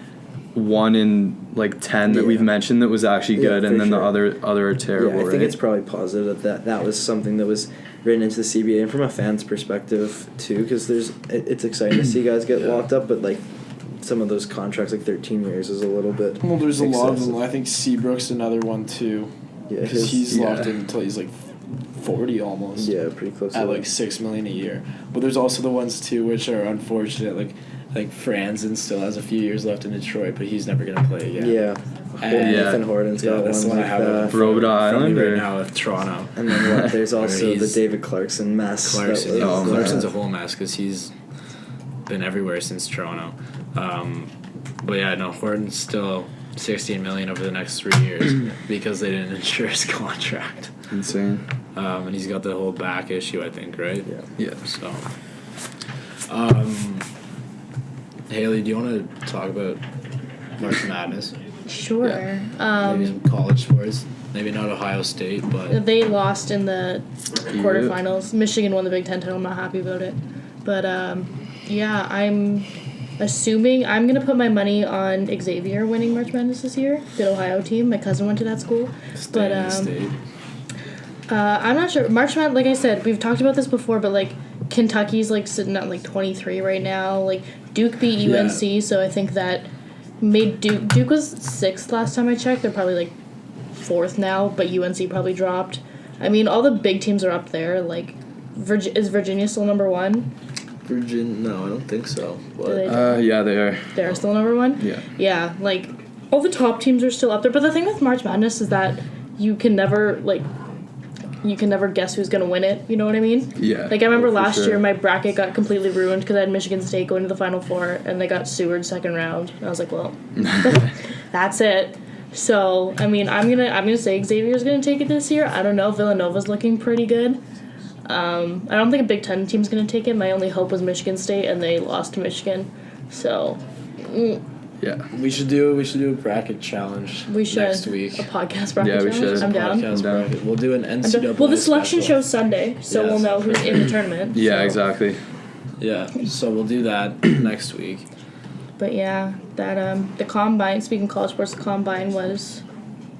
[SPEAKER 3] 1 in like 10 that we've mentioned that was actually good, and then the other are terrible.
[SPEAKER 4] Yeah, I think it's probably positive that was something that was written into the CBA, and from a fan's perspective too, because it's exciting to see guys get locked up, but like some of those contracts, like 13 years, is a little bit.
[SPEAKER 1] Well, there's
[SPEAKER 4] excessive.
[SPEAKER 1] a lot of them. I think Seabrook's another one too.
[SPEAKER 4] Yeah,
[SPEAKER 1] because he's locked in until he's like 40 almost.
[SPEAKER 4] Yeah, pretty close.
[SPEAKER 1] At like $6 million a year. But there's also the ones too which are unfortunate. Like Franzen still has a few years left in Detroit, but he's never gonna play again.
[SPEAKER 4] Yeah. Nathan Horton's got
[SPEAKER 6] that's
[SPEAKER 4] one
[SPEAKER 6] the one
[SPEAKER 4] like
[SPEAKER 6] I have
[SPEAKER 4] that.
[SPEAKER 3] Rhode Island
[SPEAKER 6] right
[SPEAKER 3] or
[SPEAKER 6] now with Toronto.
[SPEAKER 4] And then what? There's also the
[SPEAKER 6] he's-
[SPEAKER 4] David Clarkson mess.
[SPEAKER 6] Clarkson,
[SPEAKER 4] that was,
[SPEAKER 6] Clarkson's a whole mess because he's been everywhere since Toronto. But yeah, no, Horton's still $16 million over the next 3 years because they didn't insure his contract.
[SPEAKER 3] insane.
[SPEAKER 6] And he's got the whole back issue, I think, right?
[SPEAKER 3] Yeah.
[SPEAKER 6] So, Haley, do you want to talk about March Madness?
[SPEAKER 5] Sure.
[SPEAKER 6] Maybe some college sports. Maybe not Ohio State, but
[SPEAKER 5] They lost in the quarterfinals. Michigan won the Big Ten title. I'm not happy about it. But, yeah, I'm assuming I'm going to put my money on Xavier winning March Madness this year. The Ohio team. My cousin went to that school.
[SPEAKER 6] stay in the state.
[SPEAKER 5] I'm not sure. March Madness, like I said, we've talked about this before, but, like, Kentucky's, like, sitting at, like, 23 right now. Like, Duke beat UNC, so I think that made Duke was 6th last time I checked. They're probably, like, 4th now, but UNC probably dropped. I mean, all the big teams are up there. Like, is Virginia still number 1?
[SPEAKER 6] No, I don't think so.
[SPEAKER 3] Yeah, they are.
[SPEAKER 5] They're still number 1?
[SPEAKER 3] Yeah.
[SPEAKER 5] Yeah, like, all the top teams are still up there. But the thing with March Madness is that you can never guess who's going to win it. You know what I mean?
[SPEAKER 3] Yeah.
[SPEAKER 5] Like, I remember
[SPEAKER 3] for
[SPEAKER 5] last
[SPEAKER 3] sure.
[SPEAKER 5] year my bracket got completely ruined because I had Michigan State going to the Final Four, and they got Seward second round. And I was like, well, that's it. So, I mean, I'm gonna say Xavier's gonna take it this year. I don't know. Villanova's looking pretty good. I don't think a Big Ten team's gonna take it. My only hope was Michigan State, and they lost to Michigan. So,
[SPEAKER 3] Yeah.
[SPEAKER 6] We should do a bracket challenge
[SPEAKER 5] we should
[SPEAKER 6] next week.
[SPEAKER 5] a podcast bracket
[SPEAKER 3] Yeah, we
[SPEAKER 5] challenge.
[SPEAKER 3] should.
[SPEAKER 5] I'm down.
[SPEAKER 6] Podcast
[SPEAKER 3] I'm down.
[SPEAKER 6] bracket. We'll do an
[SPEAKER 5] I'm
[SPEAKER 6] NCAA.
[SPEAKER 5] down. Well, the selection
[SPEAKER 6] special.
[SPEAKER 5] show's Sunday, so
[SPEAKER 6] Yes,
[SPEAKER 5] we'll know who's in the tournament.
[SPEAKER 3] Yeah,
[SPEAKER 5] so.
[SPEAKER 3] exactly.
[SPEAKER 6] Yeah, so we'll do that next week.
[SPEAKER 5] But yeah, that the combine. Speaking of college sports, the combine was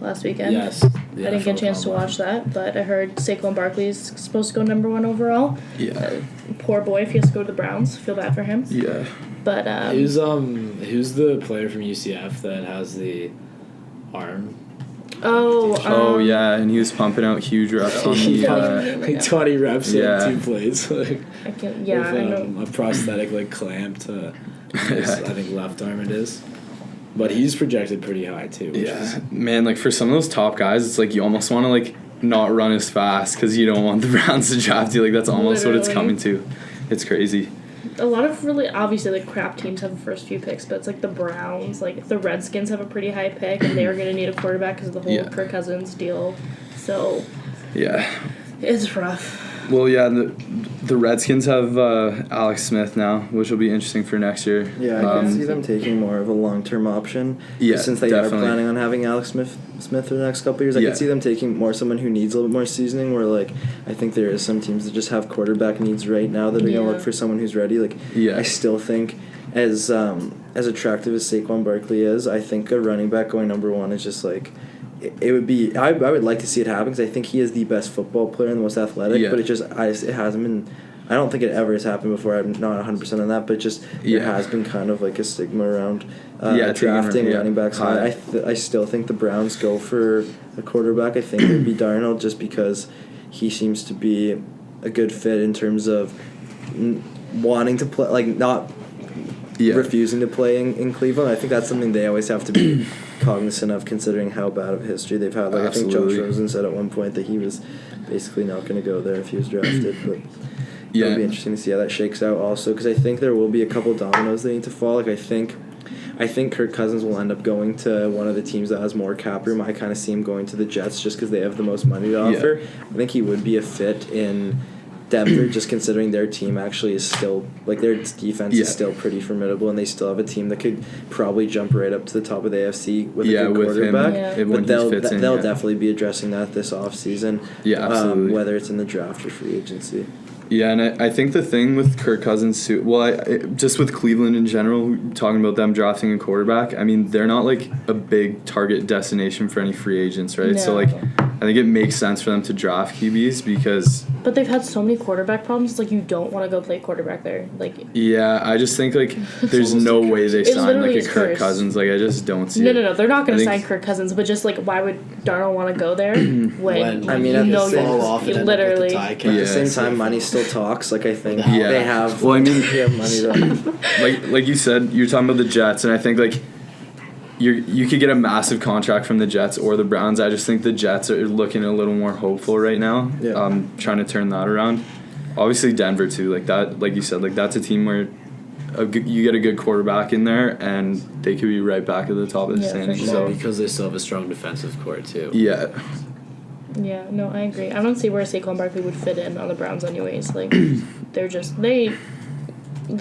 [SPEAKER 5] last weekend.
[SPEAKER 6] Yes.
[SPEAKER 5] I didn't get a chance to watch that, but I heard Saquon Barkley's supposed to go number 1 overall.
[SPEAKER 3] Yeah.
[SPEAKER 5] Poor boy if he has to go to the Browns. Feel bad for him.
[SPEAKER 3] Yeah.
[SPEAKER 5] But
[SPEAKER 6] Who's the player from UCF that has the arm?
[SPEAKER 3] Oh yeah, and he was pumping out huge reps on the.
[SPEAKER 6] Like 20 reps
[SPEAKER 3] Yeah.
[SPEAKER 6] in 2 plays. Like,
[SPEAKER 5] I can, yeah,
[SPEAKER 6] with,
[SPEAKER 5] I know.
[SPEAKER 6] a prosthetic like clamp to his, I think left arm it is. But he's projected pretty high too. Which
[SPEAKER 3] Yeah, man, like for some of those top guys, it's like you almost want to like not run as fast because you don't want the Browns to draft you. Like that's almost what it's
[SPEAKER 5] Literally.
[SPEAKER 3] coming to. It's crazy.
[SPEAKER 5] a lot of really obviously like crap teams have the first few picks, but it's like the Browns, like the Redskins have a pretty high pick, and they are going to need a quarterback because of the whole
[SPEAKER 3] Yeah.
[SPEAKER 5] Kirk Cousins deal. So
[SPEAKER 3] Yeah.
[SPEAKER 5] it's rough.
[SPEAKER 3] Well, yeah, the Redskins have Alex Smith now, which will be interesting for next year.
[SPEAKER 4] Yeah, I can see them taking more of a long-term option.
[SPEAKER 3] Yeah,
[SPEAKER 4] Since they
[SPEAKER 3] definitely.
[SPEAKER 4] are planning on having Alex Smith for the next couple of years, I
[SPEAKER 3] Yeah.
[SPEAKER 4] can see them taking more someone who needs a little bit more seasoning. Where like I think there is some teams that just have quarterback needs right now that are
[SPEAKER 5] Yeah.
[SPEAKER 4] gonna look for someone who's ready. Like
[SPEAKER 3] Yeah.
[SPEAKER 4] I still think as attractive as Saquon Barkley is, I think a running back going number one is just like. It would be. I would like to see it happen because I think he is the best football player and the most athletic.
[SPEAKER 3] Yeah.
[SPEAKER 4] But it hasn't been. I don't think it ever has happened before. I'm not 100% on that, but just there has been kind of like a stigma around drafting running backs high. I still think the Browns go for a quarterback. I think it would be Darnold just because he seems to be a good fit in terms of wanting to play, like not refusing to play in Cleveland. I think that's something they always have to be cognizant of, considering how bad of a history they've had. Like
[SPEAKER 3] Absolutely.
[SPEAKER 4] I think Josh Rosen said at one point that he was basically not going to go there if he was drafted. But it'll be interesting to see how that shakes out also, because I think there will be a couple dominoes that need to fall. Like I think Kirk Cousins will end up going to one of the teams that has more cap room. I kind of see him going to the Jets just because they have the most money to offer. I think he would be a fit in Denver, just considering their team actually is still, like, their defense is still pretty formidable, and they still have a team that could probably jump right up to the top of the AFC with a good quarterback. But they'll definitely be addressing that this offseason.
[SPEAKER 3] Yeah, absolutely.
[SPEAKER 4] Whether it's in the draft or free agency.
[SPEAKER 3] Yeah, and I think the thing with Kirk Cousins too, just with Cleveland in general, talking about them drafting a quarterback, I mean, they're not like a big target destination for any free agents, right?
[SPEAKER 5] No.
[SPEAKER 3] So like, I think it makes sense for them to draft QBs because.
[SPEAKER 5] But they've had so many quarterback problems. It's like you don't want to go play quarterback there. Like.
[SPEAKER 3] Yeah, I just think like there's no way they sign like a Kirk Cousins. Like I just don't see it.
[SPEAKER 5] No. They're not going to sign Kirk Cousins. But just like, why would Darnold want to go there when
[SPEAKER 4] I mean,
[SPEAKER 5] you know
[SPEAKER 6] fall off and
[SPEAKER 5] literally.
[SPEAKER 6] end up with the
[SPEAKER 4] At the same time, money still talks. Like I think
[SPEAKER 3] Yeah.
[SPEAKER 4] they have.
[SPEAKER 3] Well, I mean,
[SPEAKER 4] they have money to.
[SPEAKER 3] like you said, you're talking about the Jets, and I think like you could get a massive contract from the Jets or the Browns. I just think the Jets are looking a little more hopeful right now.
[SPEAKER 4] Yeah.
[SPEAKER 3] Trying to turn that around. Obviously Denver too, like that, like you said, like that's a team where you get a good quarterback in there and they could be right back at the top of the standings.
[SPEAKER 5] for sure.
[SPEAKER 3] So
[SPEAKER 6] because they still have a strong defensive core too.
[SPEAKER 3] yeah.
[SPEAKER 5] Yeah, no, I agree. I don't see where Saquon Barkley would fit in on the Browns anyways. Like, they're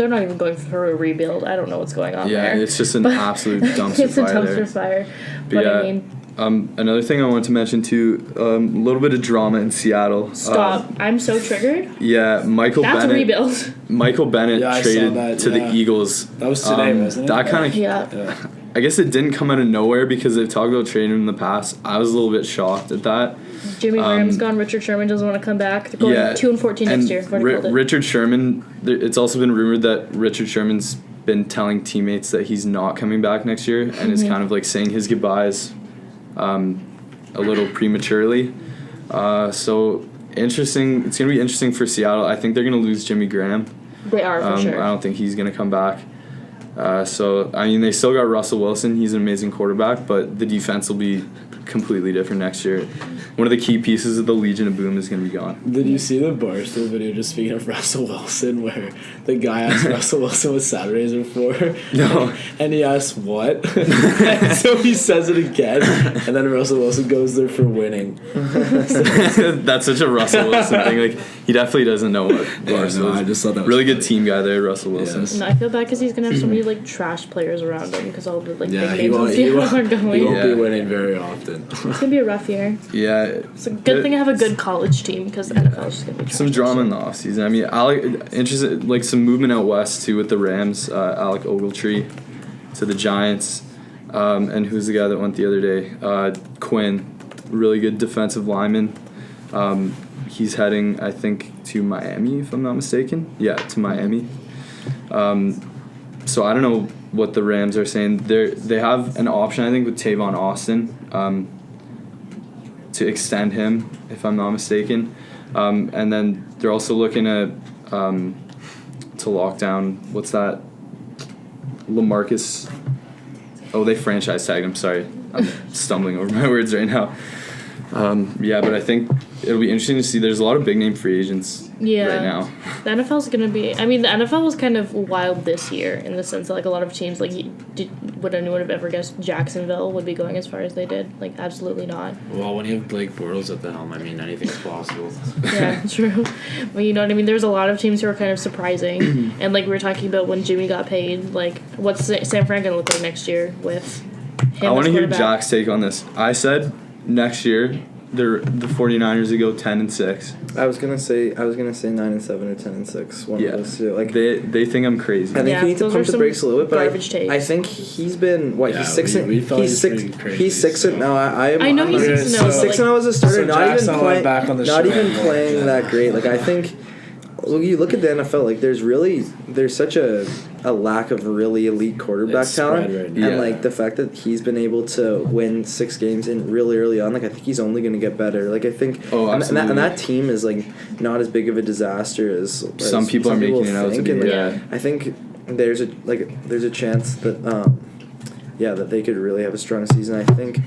[SPEAKER 5] not even going for a rebuild. I don't know what's going on there.
[SPEAKER 3] Yeah, it's just an absolute dumpster
[SPEAKER 5] It's a
[SPEAKER 3] fire
[SPEAKER 5] dumpster
[SPEAKER 3] there.
[SPEAKER 5] fire.
[SPEAKER 3] But
[SPEAKER 5] But
[SPEAKER 3] yeah,
[SPEAKER 5] I mean,
[SPEAKER 3] another thing I wanted to mention too, a little bit of drama in Seattle.
[SPEAKER 5] stop. I'm so triggered.
[SPEAKER 3] Yeah,
[SPEAKER 5] That's a rebuild.
[SPEAKER 3] Michael Bennett
[SPEAKER 1] Yeah, I saw
[SPEAKER 3] traded
[SPEAKER 1] that,
[SPEAKER 3] to
[SPEAKER 1] yeah.
[SPEAKER 3] the Eagles.
[SPEAKER 1] That was today, wasn't it?
[SPEAKER 3] That kind of.
[SPEAKER 5] Yeah.
[SPEAKER 3] I guess it didn't come out of nowhere because they've talked about trading him in the past. I was a little bit shocked at that.
[SPEAKER 5] Jimmy Graham's gone. Richard Sherman doesn't want to come back. They're going 2-14 next year. I've already called it.
[SPEAKER 3] Richard Sherman, it's also been rumored that Richard Sherman's been telling teammates that he's not coming back next year and is kind of like saying his goodbyes a little prematurely. So interesting. It's going to be interesting for Seattle. I think they're going to lose Jimmy Graham.
[SPEAKER 5] They are, for sure.
[SPEAKER 3] I don't think he's going to come back. So, I mean, they still got Russell Wilson. He's an amazing quarterback, but the defense will be completely different next year. One of the key pieces of the Legion of Boom is going to be gone.
[SPEAKER 1] Did you see the Barstool video, just speaking of Russell Wilson, where the guy asked Russell Wilson what Saturdays are for?
[SPEAKER 3] No.
[SPEAKER 1] And he asked, what? And so he says it again, and then Russell Wilson goes there for winning.
[SPEAKER 3] That's such a Russell Wilson thing. Like, he definitely doesn't know what Barstool is.
[SPEAKER 1] I just thought that was
[SPEAKER 3] really good
[SPEAKER 1] funny.
[SPEAKER 3] team guy there, Russell Wilson.
[SPEAKER 1] Yes.
[SPEAKER 5] No, I feel bad because he's gonna have so many like trash players around him because all the like
[SPEAKER 1] Yeah,
[SPEAKER 5] big
[SPEAKER 1] he
[SPEAKER 5] names on
[SPEAKER 1] won't,
[SPEAKER 5] Seattle are going.
[SPEAKER 1] he won't be
[SPEAKER 3] Yeah.
[SPEAKER 1] winning very often.
[SPEAKER 5] It's gonna be a rough year.
[SPEAKER 3] Yeah.
[SPEAKER 5] It's a good thing to have a good college team because the NFL is just gonna be trash.
[SPEAKER 3] Some drama in the offseason. I mean, interested, like some movement out west too with the Rams. Alec Ogletree to the Giants, and who's the guy that went the other day? Quinn, really good defensive lineman. He's heading, I think, to Miami, if I'm not mistaken. Yeah, to Miami. So I don't know what the Rams are saying. They have an option, I think, with Tavon Austin to extend him, if I'm not mistaken. And then they're also looking at to lock down, what's that? LaMarcus. Oh, they franchise tagged him. Sorry, I'm stumbling over my words right now. Yeah, but I think it'll be interesting to see. There's a lot of big name free agents
[SPEAKER 5] Yeah.
[SPEAKER 3] right now.
[SPEAKER 5] The NFL's gonna be. I mean, the NFL was kind of wild this year in the sense that like a lot of teams like would anyone have ever guessed Jacksonville would be going as far as they did? Like absolutely not.
[SPEAKER 6] Well, when you have Blake Bortles at the helm, I mean anything's possible.
[SPEAKER 5] Yeah, true. Well, you know what I mean. There's a lot of teams who are kind of surprising, and like we were talking about when Jimmy got paid. Like, what's San Fran gonna look like next year with him?
[SPEAKER 3] I want to
[SPEAKER 5] as
[SPEAKER 3] hear
[SPEAKER 5] quarterback?
[SPEAKER 3] Jack's take on this. I said next year the 49ers would go 10-6.
[SPEAKER 4] I was gonna say 9-7 or 10-6. One
[SPEAKER 3] Yeah.
[SPEAKER 4] of those two. Like
[SPEAKER 3] They think I'm crazy.
[SPEAKER 4] I think
[SPEAKER 5] Yeah,
[SPEAKER 4] you need to
[SPEAKER 5] those
[SPEAKER 4] pump
[SPEAKER 5] are
[SPEAKER 4] the
[SPEAKER 5] some
[SPEAKER 4] brakes a little bit, but
[SPEAKER 5] garbage takes.
[SPEAKER 4] I think he's been
[SPEAKER 6] Yeah,
[SPEAKER 4] he's 6
[SPEAKER 6] we thought
[SPEAKER 4] he's
[SPEAKER 6] he was
[SPEAKER 4] 6
[SPEAKER 6] pretty crazy,
[SPEAKER 4] he's 6
[SPEAKER 6] so.
[SPEAKER 4] no
[SPEAKER 5] I know he's
[SPEAKER 1] Okay,
[SPEAKER 5] 6-0,
[SPEAKER 1] so-
[SPEAKER 5] but,
[SPEAKER 4] Six
[SPEAKER 5] like,
[SPEAKER 4] and 0 as a starter,
[SPEAKER 1] So
[SPEAKER 4] not
[SPEAKER 1] Jack's
[SPEAKER 4] even
[SPEAKER 1] not
[SPEAKER 4] playing,
[SPEAKER 1] back on the
[SPEAKER 4] not
[SPEAKER 1] show
[SPEAKER 4] even
[SPEAKER 1] anymore.
[SPEAKER 4] playing that great. Like I think, you look at the NFL, like there's such a lack of really elite quarterback
[SPEAKER 6] It's
[SPEAKER 4] talent,
[SPEAKER 6] spread right
[SPEAKER 4] and
[SPEAKER 6] now.
[SPEAKER 3] Yeah.
[SPEAKER 4] like the fact that he's been able to win 6 games in really early on, like I think he's only going to get better. Like I think,
[SPEAKER 3] Oh,
[SPEAKER 4] and
[SPEAKER 3] absolutely.
[SPEAKER 4] that team is like not as big of a disaster as
[SPEAKER 3] Some people are making it out to
[SPEAKER 4] think,
[SPEAKER 3] be.
[SPEAKER 4] and, like,
[SPEAKER 3] Yeah.
[SPEAKER 4] I think there's a chance that that they could really have a strong season. I think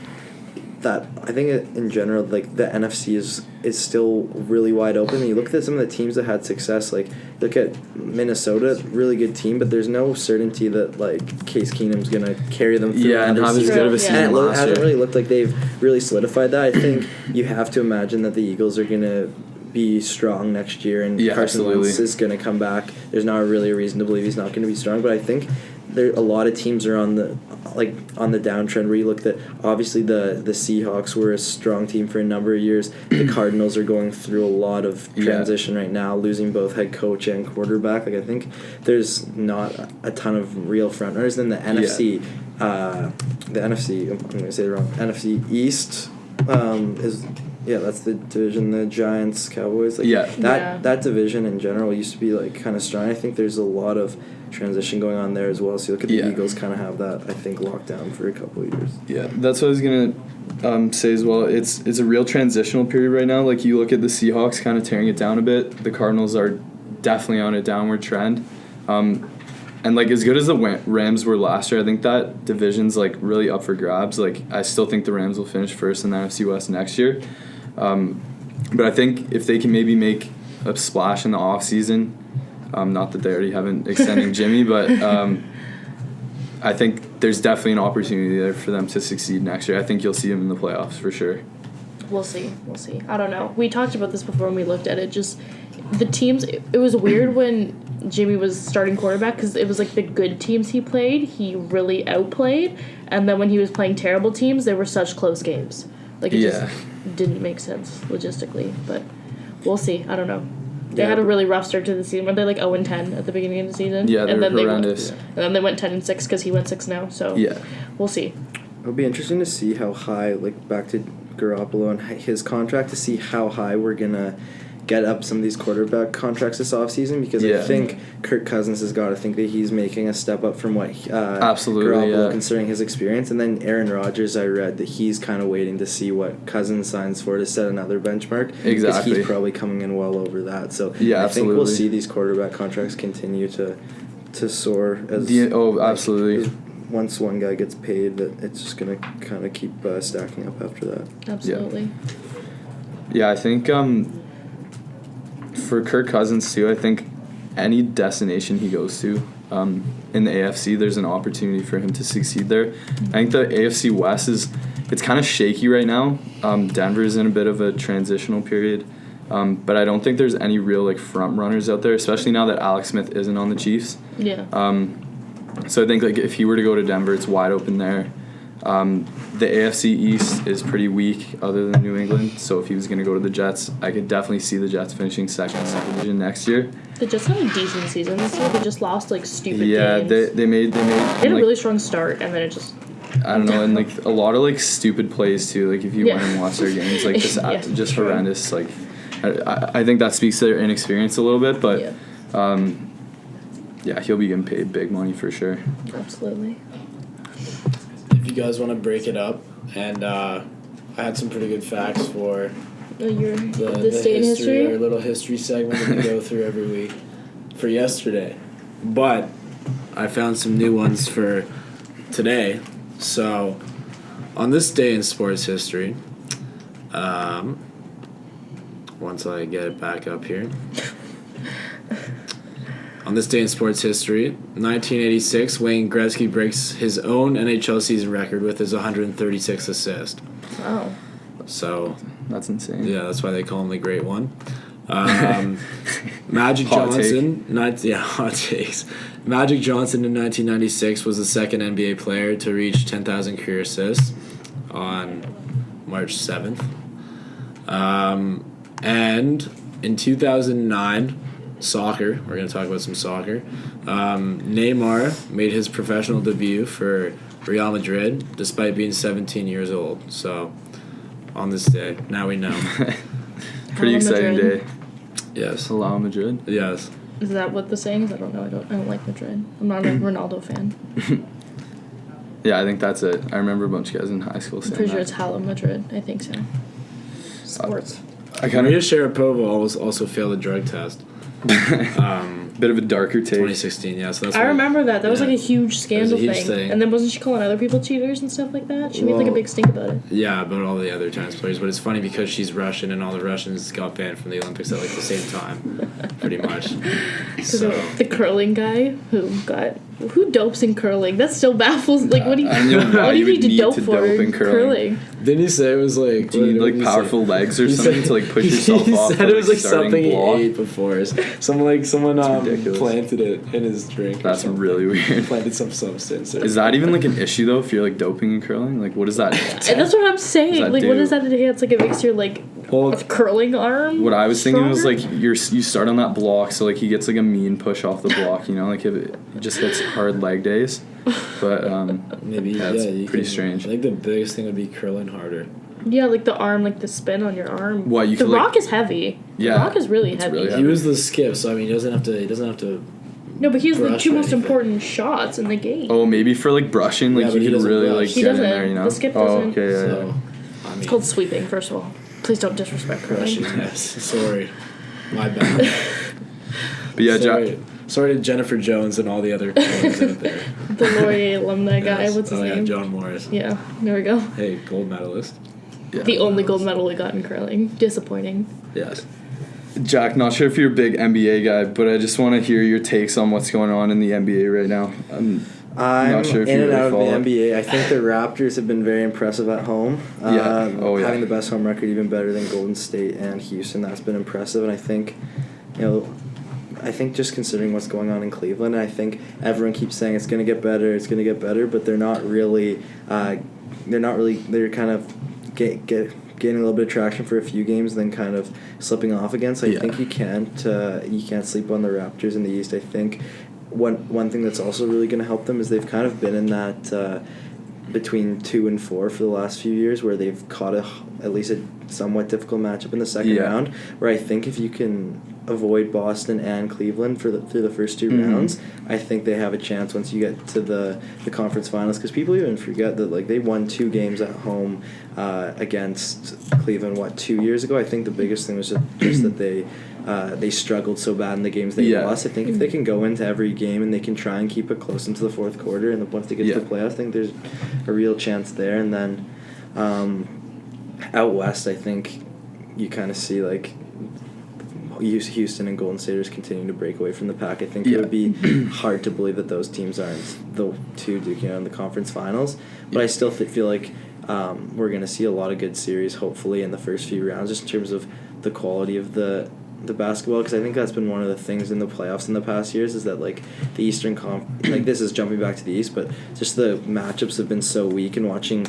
[SPEAKER 4] in general, like the NFC is still really wide open. And you look at some of the teams that had success. Like look at Minnesota, really good team, but there's no certainty that like Case Keenum's gonna carry them through.
[SPEAKER 3] Yeah, and
[SPEAKER 4] another
[SPEAKER 3] have as
[SPEAKER 4] season.
[SPEAKER 3] good of a
[SPEAKER 5] Yeah.
[SPEAKER 3] season
[SPEAKER 4] And it
[SPEAKER 3] last
[SPEAKER 4] hasn't
[SPEAKER 3] year.
[SPEAKER 4] really looked like they've really solidified that. I think you have to imagine that the Eagles are gonna be strong next year, and
[SPEAKER 3] Yeah,
[SPEAKER 4] Carson
[SPEAKER 3] absolutely.
[SPEAKER 4] Wentz is gonna come back. There's not really a reason to believe he's not gonna be strong, but I think there a lot of teams are on the downtrend where you look at obviously the Seahawks were a strong team for a number of years. The Cardinals are going through a lot of transition right now, losing both head coach and quarterback. Like I think there's not a ton of real front runners. Then the NFC, I'm going to say it wrong. NFC East is. Yeah, that's the division. The Giants, Cowboys, like
[SPEAKER 3] Yeah.
[SPEAKER 4] that division in general used to be like kind of strong. I think there's a lot of transition going on there as well. So you look at the
[SPEAKER 3] Yeah.
[SPEAKER 4] Eagles, kind of have that I think locked down for a couple of years.
[SPEAKER 3] Yeah, that's what I was gonna say as well. It's a real transitional period right now. Like you look at the Seahawks kind of tearing it down a bit. The Cardinals are definitely on a downward trend. And like as good as the Rams were last year, I think that division's like really up for grabs. Like I still think the Rams will finish first in the NFC West next year. But I think if they can maybe make a splash in the offseason, not that they already haven't extending Jimmy, but I think there's definitely an opportunity there for them to succeed next year. I think you'll see them in the playoffs for sure.
[SPEAKER 5] We'll see. I don't know. We talked about this before when we looked at it. Just the teams. It was weird when Jimmy was starting quarterback because it was like the good teams he played, he really outplayed, and then when he was playing terrible teams, they were such close games. Like it just didn't make sense logistically. But we'll see. I don't know. They had a really rough start to the season. Were they like 0-10 at the beginning of the season?
[SPEAKER 3] Yeah, they
[SPEAKER 5] and
[SPEAKER 3] were
[SPEAKER 5] then
[SPEAKER 3] horrendous.
[SPEAKER 5] And then they went 10-6 because he went 6-0. So
[SPEAKER 3] Yeah.
[SPEAKER 5] we'll see.
[SPEAKER 4] It'll be interesting to see how high, like back to Garoppolo and his contract, to see how high we're gonna get up some of these quarterback contracts this offseason, because I think Kirk Cousins has got to think that he's making a step up from what
[SPEAKER 3] Absolutely,
[SPEAKER 4] Garoppolo, considering his experience. And then Aaron Rodgers, I read that he's kind of waiting to see what Cousins signs for to set another benchmark.
[SPEAKER 3] Exactly.
[SPEAKER 4] Because he's probably coming in well over that. So I think we'll see these quarterback contracts continue to soar as
[SPEAKER 3] absolutely.
[SPEAKER 4] as once one guy gets paid, that it's just gonna kind of keep stacking up after that.
[SPEAKER 5] Absolutely.
[SPEAKER 3] Yeah, I think for Kirk Cousins too, I think any destination he goes to in the AFC, there's an opportunity for him to succeed there. I think the AFC West it's kind of shaky right now. Denver's in a bit of a transitional period, but I don't think there's any real like front runners out there, especially now that Alex Smith isn't on the Chiefs.
[SPEAKER 5] Yeah.
[SPEAKER 3] So I think like if he were to go to Denver, it's wide open there. The AFC East is pretty weak other than New England, so if he was going to go to the Jets, I could definitely see the Jets finishing second in the division next year.
[SPEAKER 5] The Jets had a decent season this year. They just lost like stupid games.
[SPEAKER 3] Yeah, they made
[SPEAKER 5] They had a
[SPEAKER 3] like,
[SPEAKER 5] really strong start, and then it just...
[SPEAKER 3] I don't know, and like a lot of like stupid plays too. Like if you went and watched their games, like just
[SPEAKER 5] true.
[SPEAKER 3] horrendous. Like I think that speaks to their inexperience a little bit, but yeah, he'll be getting paid big money for sure.
[SPEAKER 5] Absolutely.
[SPEAKER 6] If you guys want to break it up, and I had some pretty good facts for
[SPEAKER 5] The state history?
[SPEAKER 6] our little history segment that we go through every week for yesterday. But I found some new ones for today. So, on this day in sports history, once I get it back up here. On this day in sports history, 1986, Wayne Gretzky breaks his own NHL season record with his 136th assist.
[SPEAKER 5] Wow.
[SPEAKER 6] So,
[SPEAKER 3] That's insane.
[SPEAKER 6] yeah, that's why they call him the Great One. Magic
[SPEAKER 3] Hot
[SPEAKER 6] Johnson, hot takes. Magic Johnson in 1996 was the second NBA player to reach 10,000 career assists on March 7th. And in 2009, soccer, we're going to talk about some soccer. Neymar made his professional debut for Real Madrid despite being 17 years old. So, on this day, now we know.
[SPEAKER 3] Pretty
[SPEAKER 5] Real
[SPEAKER 3] exciting
[SPEAKER 5] Madrid.
[SPEAKER 3] day.
[SPEAKER 6] Yes.
[SPEAKER 3] Allow Madrid.
[SPEAKER 6] Yes.
[SPEAKER 5] Is that what the saying is? I don't know. I don't like Madrid. I'm not a Ronaldo fan.
[SPEAKER 3] Yeah, I think that's it. I remember a bunch of guys in high school
[SPEAKER 5] I'm
[SPEAKER 3] saying
[SPEAKER 5] pretty sure
[SPEAKER 3] that.
[SPEAKER 5] it's Hello Madrid. I think so. Sports.
[SPEAKER 3] I kind
[SPEAKER 6] Maria
[SPEAKER 3] of
[SPEAKER 6] Sharapova also failed a drug test.
[SPEAKER 3] bit of a darker take.
[SPEAKER 6] 2016, yeah. So that's
[SPEAKER 5] I
[SPEAKER 6] why-
[SPEAKER 5] remember that. That was
[SPEAKER 6] yeah.
[SPEAKER 5] like a huge scandal
[SPEAKER 6] huge
[SPEAKER 5] thing.
[SPEAKER 6] thing.
[SPEAKER 5] And then wasn't she calling other people cheaters and stuff like that? She made like a
[SPEAKER 6] Well,
[SPEAKER 5] big stink about it.
[SPEAKER 6] Yeah, about all the other tennis players. But it's funny because she's Russian and all the Russians got banned from the Olympics at like the same time, pretty much.
[SPEAKER 5] Because
[SPEAKER 6] So
[SPEAKER 5] the curling guy who dopes in curling? That still baffles. Like, what do you,
[SPEAKER 3] I don't know
[SPEAKER 5] what
[SPEAKER 3] why
[SPEAKER 5] do you
[SPEAKER 3] you
[SPEAKER 5] need to
[SPEAKER 3] would
[SPEAKER 5] dope
[SPEAKER 3] need to
[SPEAKER 5] for?
[SPEAKER 3] dope in curling.
[SPEAKER 6] didn't he say it was like?
[SPEAKER 3] Do you need
[SPEAKER 6] what
[SPEAKER 3] like
[SPEAKER 6] did he say?
[SPEAKER 3] powerful legs or
[SPEAKER 6] He
[SPEAKER 3] something
[SPEAKER 6] said-
[SPEAKER 3] to like push yourself
[SPEAKER 6] he
[SPEAKER 3] off?
[SPEAKER 6] said
[SPEAKER 3] the,
[SPEAKER 6] it was like
[SPEAKER 3] starting
[SPEAKER 6] something
[SPEAKER 3] block?
[SPEAKER 6] he ate before. Someone
[SPEAKER 3] ridiculous.
[SPEAKER 6] planted it in his drink. or
[SPEAKER 3] That's
[SPEAKER 6] something.
[SPEAKER 3] really weird.
[SPEAKER 6] Planted some substance.
[SPEAKER 3] Is that even like an issue though? If you're like doping and curling, like what does that?
[SPEAKER 5] And that's what I'm saying.
[SPEAKER 3] that
[SPEAKER 5] Like, what
[SPEAKER 3] do?
[SPEAKER 5] does that enhance? Like, it makes your like
[SPEAKER 6] Well,
[SPEAKER 5] curling arm.
[SPEAKER 3] What I was thinking was
[SPEAKER 5] stronger?
[SPEAKER 3] like you start on that block, so like he gets like a mean push off the block, you know, like if it just hits hard leg days. But
[SPEAKER 6] maybe
[SPEAKER 3] that's
[SPEAKER 6] you
[SPEAKER 3] pretty
[SPEAKER 6] can-
[SPEAKER 3] strange.
[SPEAKER 6] I think the biggest thing would be curling harder.
[SPEAKER 5] Yeah, like the arm, like the spin on your arm.
[SPEAKER 3] What, you
[SPEAKER 5] the
[SPEAKER 3] could, like-
[SPEAKER 5] rock is heavy.
[SPEAKER 3] Yeah,
[SPEAKER 5] The rock is really
[SPEAKER 3] it's
[SPEAKER 5] heavy.
[SPEAKER 3] really
[SPEAKER 6] He
[SPEAKER 3] heavy.
[SPEAKER 6] was the skip, so I mean, he doesn't have to.
[SPEAKER 5] No, but he has the
[SPEAKER 6] Brush
[SPEAKER 5] two
[SPEAKER 6] or
[SPEAKER 5] most
[SPEAKER 6] anything.
[SPEAKER 5] important shots in the game.
[SPEAKER 3] Oh, maybe for like brushing, like
[SPEAKER 6] Yeah, but
[SPEAKER 3] you
[SPEAKER 6] he
[SPEAKER 3] can
[SPEAKER 6] doesn't
[SPEAKER 3] really
[SPEAKER 6] brush.
[SPEAKER 3] like
[SPEAKER 5] He
[SPEAKER 3] get in
[SPEAKER 5] doesn't.
[SPEAKER 3] there, you know.
[SPEAKER 5] The skip
[SPEAKER 3] oh,
[SPEAKER 5] doesn't.
[SPEAKER 3] okay, yeah,
[SPEAKER 6] So,
[SPEAKER 3] yeah.
[SPEAKER 6] I mean,
[SPEAKER 5] It's called sweeping, first of all. Please don't disrespect
[SPEAKER 6] Russian,
[SPEAKER 5] curling.
[SPEAKER 6] yes. Sorry, my bad.
[SPEAKER 3] But yeah,
[SPEAKER 6] Sorry to Jennifer Jones and all the other curlers out there.
[SPEAKER 5] The Laurier alumni guy.
[SPEAKER 6] Yes.
[SPEAKER 5] What's his
[SPEAKER 6] Oh,
[SPEAKER 5] name?
[SPEAKER 6] Yeah, John Morris.
[SPEAKER 5] Yeah, there we go.
[SPEAKER 6] Hey, gold medalist.
[SPEAKER 3] yeah.
[SPEAKER 5] The only gold medal we got in curling. Disappointing.
[SPEAKER 6] Yes.
[SPEAKER 3] Jack, not sure if you're a big NBA guy, but I just want to hear your takes on what's going on in the NBA right now.
[SPEAKER 4] I'm
[SPEAKER 3] Not sure if
[SPEAKER 4] in
[SPEAKER 3] you
[SPEAKER 4] and
[SPEAKER 3] really
[SPEAKER 4] out of the
[SPEAKER 3] follow it.
[SPEAKER 4] NBA. I think the Raptors have been very impressive at home.
[SPEAKER 3] Yeah. Oh, yeah.
[SPEAKER 4] Having the best home record, even better than Golden State and Houston, that's been impressive. And I think, just considering what's going on in Cleveland, I think everyone keeps saying it's going to get better, but they're not really. They're kind of gaining a little bit of traction for a few games, then kind of slipping off again. So I think you can't sleep on the Raptors in the East. I think one thing that's also really going to help them is they've kind of been in that between 2 and 4 for the last few years, where they've caught at least a somewhat difficult matchup in the second round. Where I think if you can avoid Boston and Cleveland through the first 2 rounds, I think they have a chance once you get to the conference finals. Because people even forget that like they won 2 games at home against Cleveland 2 years ago. I think the biggest thing was just that they struggled so bad in the games they lost. I think if they can go into every game and they can try and keep it close into the fourth quarter, and once they get to the playoffs, I think there's a real chance there. And then out west, I think you kind of see like Houston and Golden State continuing to break away from the pack. I think it would be hard to believe that those teams aren't the 2 duking out in the conference finals. But I still feel like we're going to see a lot of good series, hopefully, in the first few rounds, just in terms of the quality of the basketball, because I think that's been one of the things in the playoffs in the past years, is that like the Eastern like this is jumping back to the East, but just the matchups have been so weak, and watching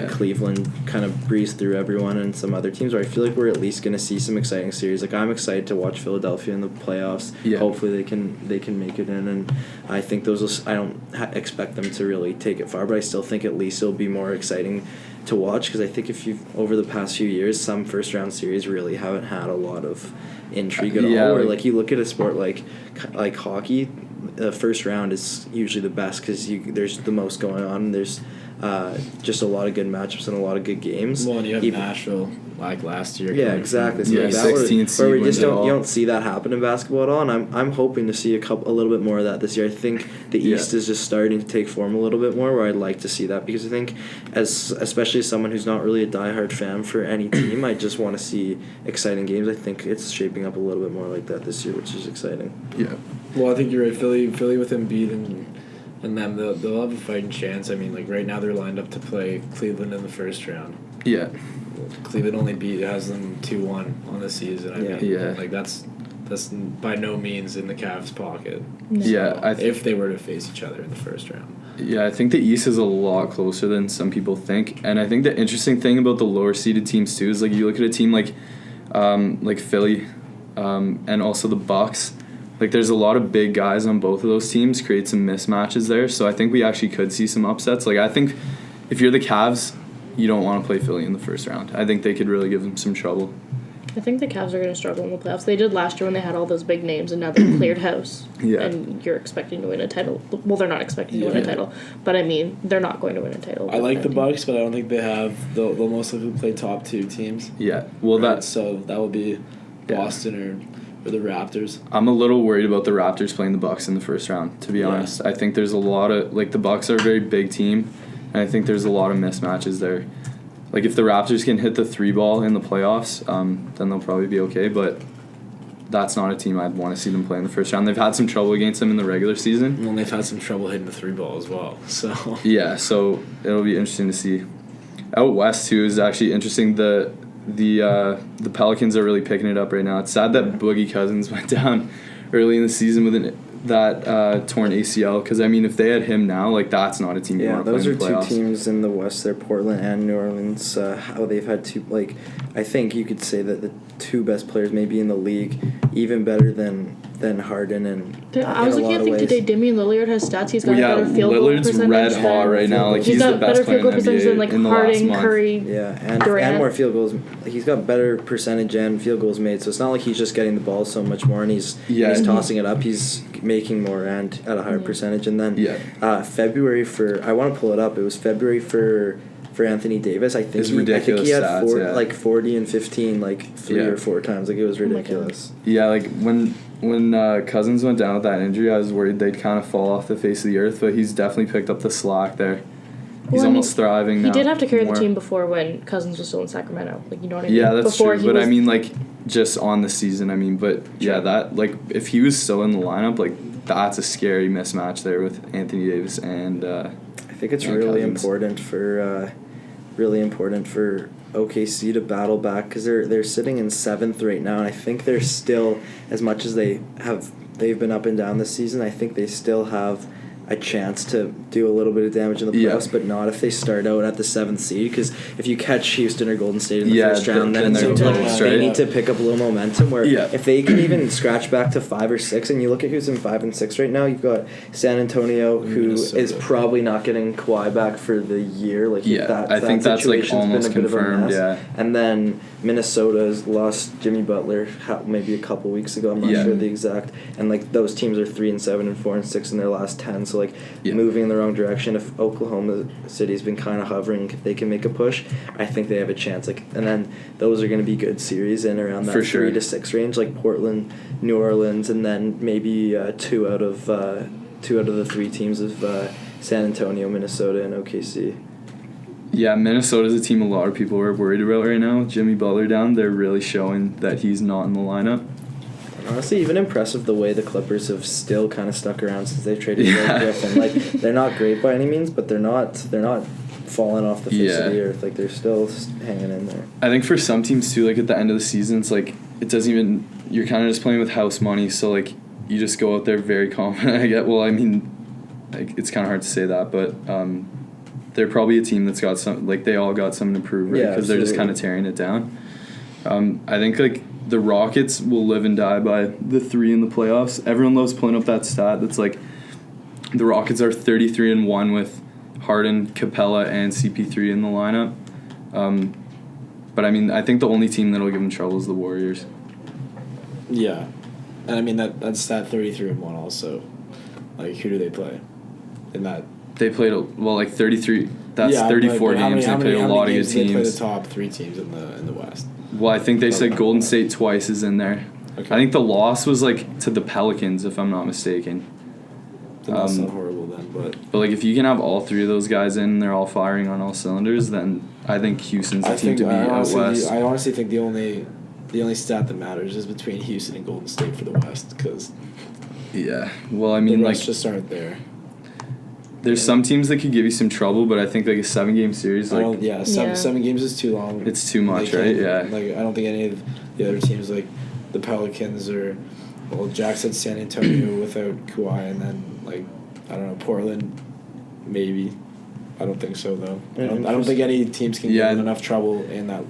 [SPEAKER 4] Cleveland kind of breeze through everyone and some other teams, where I feel like we're at least going to see some exciting series. Like I'm excited to watch Philadelphia in the playoffs. Hopefully they can make it in, and I think I don't expect them to really take it far, but I still think at least it'll be more exciting to watch, because I think if you've over the past few years, some first round series really haven't had a lot of intrigue at all. Or like you look at a sport like hockey, the first round is usually the best because there's the most going on. There's just a lot of good matchups and a lot of good games.
[SPEAKER 6] Well, and you have
[SPEAKER 4] Even-
[SPEAKER 6] Nashville like last year.
[SPEAKER 4] Yeah,
[SPEAKER 6] coming
[SPEAKER 4] exactly.
[SPEAKER 6] from-
[SPEAKER 4] So
[SPEAKER 3] Yeah,
[SPEAKER 4] like that where
[SPEAKER 3] 16th seed
[SPEAKER 4] we
[SPEAKER 3] wins
[SPEAKER 4] just
[SPEAKER 3] it all.
[SPEAKER 4] you don't see that happen in basketball at all, and I'm hoping to see a little bit more of that this year. I think the East is just starting to take form a little bit more, where I'd like to see that, because I think especially as someone who's not really a diehard fan for any team, I just want to see exciting games. I think it's shaping up a little bit more like that this year, which is exciting.
[SPEAKER 3] Yeah.
[SPEAKER 6] Well, I think you're right. Philly with Embiid and them, they'll have a fighting chance. I mean, like right now they're lined up to play Cleveland in the first round.
[SPEAKER 3] Yeah.
[SPEAKER 6] Cleveland only has them 2-1 on the season. I mean,
[SPEAKER 3] Yeah.
[SPEAKER 6] like that's by no means in the Cavs' pocket.
[SPEAKER 3] Yeah, I
[SPEAKER 6] if they were to face each other in the first round.
[SPEAKER 3] Yeah, I think the East is a lot closer than some people think, and I think the interesting thing about the lower seeded teams too is like you look at a team like Philly, and also the Bucks. Like there's a lot of big guys on both of those teams, create some mismatches there. So I think we actually could see some upsets. Like I think if you're the Cavs, you don't want to play Philly in the first round. I think they could really give them some trouble.
[SPEAKER 5] I think the Cavs are going to struggle in the playoffs. They did last year when they had all those big names, and now they've cleared house.
[SPEAKER 3] Yeah.
[SPEAKER 5] And you're expecting to win a title. Well, they're not expecting to win a title, but I mean, they're not going to win a title.
[SPEAKER 6] I like the Bucks, but I don't think they have. They'll most likely play top 2 teams.
[SPEAKER 3] Yeah, well
[SPEAKER 6] Right? So that will be Boston or the Raptors.
[SPEAKER 3] I'm a little worried about the Raptors playing the Bucks in the first round, to be honest. I think there's a lot of like the Bucks are a very big team, and I think there's a lot of mismatches there. Like if the Raptors can hit the 3 ball in the playoffs, then they'll probably be okay. But that's not a team I'd want to see them play in the first round. They've had some trouble against them in the regular season.
[SPEAKER 6] And they've had some trouble hitting the 3 ball as well. So
[SPEAKER 3] Yeah, so it'll be interesting to see. Out west too is actually interesting. The Pelicans are really picking it up right now. It's sad that Boogie Cousins went down early in the season with that torn ACL, because I mean if they had him now, like that's not a team you
[SPEAKER 4] Yeah,
[SPEAKER 3] want to play
[SPEAKER 4] those
[SPEAKER 3] in
[SPEAKER 4] are
[SPEAKER 3] the
[SPEAKER 4] two
[SPEAKER 3] playoffs.
[SPEAKER 4] teams in the West. They're Portland and New Orleans. How they've had two, like, I think you could say that the 2 best players maybe in the league, even better than Harden and.
[SPEAKER 5] I was looking at today. Damian Lillard has stats. He's got
[SPEAKER 3] Well, yeah,
[SPEAKER 5] a better field goal
[SPEAKER 3] Lillard's
[SPEAKER 5] percentage.
[SPEAKER 3] red hot right now. Like he's
[SPEAKER 5] got
[SPEAKER 3] the best
[SPEAKER 5] better
[SPEAKER 3] player
[SPEAKER 5] field goal
[SPEAKER 3] in the
[SPEAKER 5] percentage than like
[SPEAKER 3] NBA in the last
[SPEAKER 5] Harden,
[SPEAKER 3] month.
[SPEAKER 5] Curry.
[SPEAKER 4] Yeah, and
[SPEAKER 5] Durant.
[SPEAKER 4] more field goals. He's got better percentage and field goals made, so it's not like he's just getting the ball so much more and he's tossing it up. He's making more and at a higher percentage. And then February I want to pull it up. It was February for Anthony Davis. I think
[SPEAKER 3] It's ridiculous
[SPEAKER 4] he had
[SPEAKER 3] stats,
[SPEAKER 4] like 40 and 15 like 3 or 4 times. Like it was ridiculous.
[SPEAKER 3] Yeah, like when Cousins went down with that injury, I was worried they'd kind of fall off the face of the earth, but he's definitely picked up the slack there. He's almost thriving now.
[SPEAKER 5] He did have to carry
[SPEAKER 3] more.
[SPEAKER 5] the team before when Cousins was still in Sacramento. Like, you know what I mean?
[SPEAKER 3] Yeah, that's
[SPEAKER 5] before
[SPEAKER 3] true. But I mean, like, just on the season, I mean, but yeah, that, like, if he was still in the lineup, like, that's a scary mismatch there with Anthony Davis and
[SPEAKER 4] I think it's
[SPEAKER 3] and
[SPEAKER 4] really
[SPEAKER 3] Cousins.
[SPEAKER 4] important for OKC to battle back, because they're sitting in 7th right now, and I think they're still, as much as they've been up and down this season, I think they still have a chance to do a little bit of damage in the playoffs, but not if they start out at the 7th seed, because if you catch Houston or Golden State in the first round, then
[SPEAKER 3] they're
[SPEAKER 4] it's like
[SPEAKER 3] toast,
[SPEAKER 4] they
[SPEAKER 3] right?
[SPEAKER 4] need to pick up a little momentum, where if they can even scratch back to 5 or 6, and you look at who's in 5 and 6 right now, you've got San Antonio, who is probably not getting Kawhi back for the year. Like
[SPEAKER 3] I think that's like almost confirmed,
[SPEAKER 4] And then Minnesota's lost Jimmy Butler maybe a couple weeks ago. I'm not sure the exact. And like those teams are 3 and 7 and 4 and 6 in their last 10. So like moving in the wrong direction. If Oklahoma City's been kind of hovering, if they can make a push, I think they have a chance. Like, and then those are going to be good series in around that 3 to 6 range. Like Portland, New Orleans, and then maybe 2 out of the 3 teams of San Antonio, Minnesota, and OKC.
[SPEAKER 3] Yeah, Minnesota's a team a lot of people are worried about right now. With Jimmy Butler down, they're really showing that he's not in the lineup.
[SPEAKER 4] Honestly, even impressive the way the Clippers have still kind of stuck around since they've traded Blake Griffin. Like, they're not great by any means, but they're not falling off the face of the earth. Like, they're still hanging in there.
[SPEAKER 3] I think for some teams too, like at the end of the season, it's like it doesn't even. You're kind of just playing with house money, so like you just go out there very confident. I mean, like it's kind of hard to say that, but they're probably a team that's got some. Like they all got something to prove, right? Because they're just kind of tearing it down. I think like the Rockets will live and die by the 3 in the playoffs. Everyone loves pulling up that stat. That's like the Rockets are 33-1 with Harden, Capella, and CP3 in the lineup. But I mean, I think the only team that'll give them trouble is the Warriors.
[SPEAKER 6] Yeah, and I mean that's that 33-1 also. Like, who do they play in that?
[SPEAKER 3] They played like 33. that's
[SPEAKER 1] Yeah,
[SPEAKER 3] 34
[SPEAKER 1] but how
[SPEAKER 3] games.
[SPEAKER 1] many-
[SPEAKER 3] They play a
[SPEAKER 1] how many
[SPEAKER 3] lot of good
[SPEAKER 1] games do they play the
[SPEAKER 3] teams.
[SPEAKER 1] top 3 teams in the West.
[SPEAKER 3] Well, I think they said Golden State twice is in there.
[SPEAKER 1] Okay.
[SPEAKER 3] I think the loss was like to the Pelicans, if I'm not mistaken.
[SPEAKER 1] Then that's not horrible then, but
[SPEAKER 3] But like, if you can have all 3 of those guys in, and they're all firing on all cylinders, then I think Houston's the team to beat out west.
[SPEAKER 1] I honestly think the only stat that matters is between Houston and Golden State for the West, because
[SPEAKER 3] Yeah. Well, I
[SPEAKER 1] the
[SPEAKER 3] mean, like,
[SPEAKER 1] rest just aren't there.
[SPEAKER 3] there's some teams that could give you some trouble, but I think like a 7-game series,
[SPEAKER 1] I
[SPEAKER 3] like,
[SPEAKER 1] don't, yeah, seven games is too long.
[SPEAKER 3] it's too much,
[SPEAKER 1] They
[SPEAKER 3] right?
[SPEAKER 1] can't-
[SPEAKER 3] Yeah.
[SPEAKER 1] Like I don't think any of the other teams, like the Pelicans or, well, Jack said San Antonio without Kawhi, and then like I don't know, Portland, maybe. I don't think so though. I don't think any teams can
[SPEAKER 3] Yeah.
[SPEAKER 1] give them enough trouble in that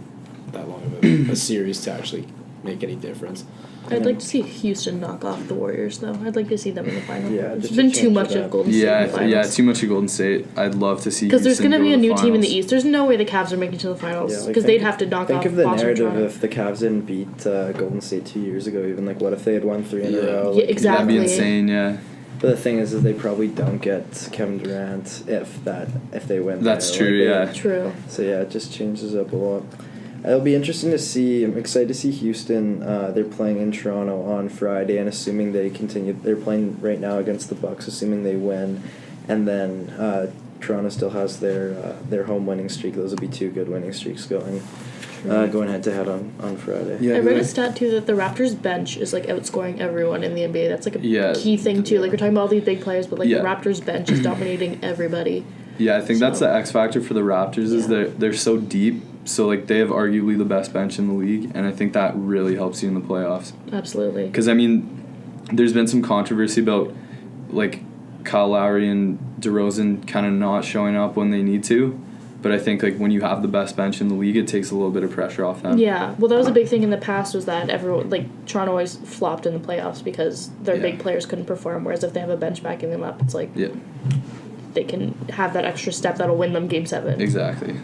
[SPEAKER 1] long of a series to actually make any difference.
[SPEAKER 5] I'd like to see Houston knock off the Warriors, though. I'd like to see them in the final.
[SPEAKER 4] Yeah,
[SPEAKER 5] It's
[SPEAKER 4] just
[SPEAKER 5] been
[SPEAKER 4] a
[SPEAKER 5] too
[SPEAKER 4] chance
[SPEAKER 5] much
[SPEAKER 4] for
[SPEAKER 5] of
[SPEAKER 4] that.
[SPEAKER 5] Golden State in the
[SPEAKER 3] Yeah,
[SPEAKER 5] finals.
[SPEAKER 3] yeah, too much of Golden State. I'd love to see
[SPEAKER 5] Because there's
[SPEAKER 3] Houston
[SPEAKER 5] going to be
[SPEAKER 3] go
[SPEAKER 5] a
[SPEAKER 3] the
[SPEAKER 5] new team in the
[SPEAKER 3] finals.
[SPEAKER 5] East. There's no way the Cavs are making to the finals
[SPEAKER 4] Yeah, like,
[SPEAKER 5] because they'd
[SPEAKER 4] think-
[SPEAKER 5] have to knock
[SPEAKER 4] Think
[SPEAKER 5] off
[SPEAKER 4] of the
[SPEAKER 5] Boston,
[SPEAKER 4] narrative
[SPEAKER 5] Toronto.
[SPEAKER 4] if the Cavs didn't beat Golden State 2 years ago. Even like, what if they had won 3 in a
[SPEAKER 1] Yeah.
[SPEAKER 4] row?
[SPEAKER 5] Yeah,
[SPEAKER 4] Like,
[SPEAKER 5] exactly.
[SPEAKER 3] That'd be insane, yeah.
[SPEAKER 4] But the thing is they probably don't get Kevin Durant if they win.
[SPEAKER 3] That's
[SPEAKER 4] there.
[SPEAKER 3] true,
[SPEAKER 4] Like,
[SPEAKER 3] yeah.
[SPEAKER 5] True.
[SPEAKER 4] So yeah, it just changes up a lot. It'll be interesting to see. I'm excited to see Houston. They're playing in Toronto on Friday, and assuming they continue, they're playing right now against the Bucks. Assuming they win, and then Toronto still has their home winning streak. Those will be 2 good winning streaks going head to head on Friday.
[SPEAKER 3] Yeah,
[SPEAKER 5] I read a
[SPEAKER 3] like-
[SPEAKER 5] stat too that the Raptors bench is like outscoring everyone in the NBA. That's like a
[SPEAKER 3] Yeah.
[SPEAKER 5] key thing too. Like we're talking about all these big players, but like
[SPEAKER 3] Yeah.
[SPEAKER 5] the Raptors bench is dominating everybody.
[SPEAKER 3] Yeah, I think that's
[SPEAKER 5] So-
[SPEAKER 3] the X factor for the Raptors is
[SPEAKER 5] Yeah.
[SPEAKER 3] they're so deep. So like they have arguably the best bench in the league, and I think that really helps you in the playoffs.
[SPEAKER 5] Absolutely.
[SPEAKER 3] Because I mean, there's been some controversy about like Kyle Lowry and DeRozan kind of not showing up when they need to, but I think like when you have the best bench in the league, it takes a little bit of pressure off them.
[SPEAKER 5] Yeah, well, that was a big thing in the past was that everyone like Toronto always flopped in the playoffs because their
[SPEAKER 3] Yeah.
[SPEAKER 5] big players couldn't perform. Whereas if they have a bench backing them up, it's like
[SPEAKER 3] Yeah,
[SPEAKER 5] they can have that extra step that'll win them Game 7.
[SPEAKER 3] exactly.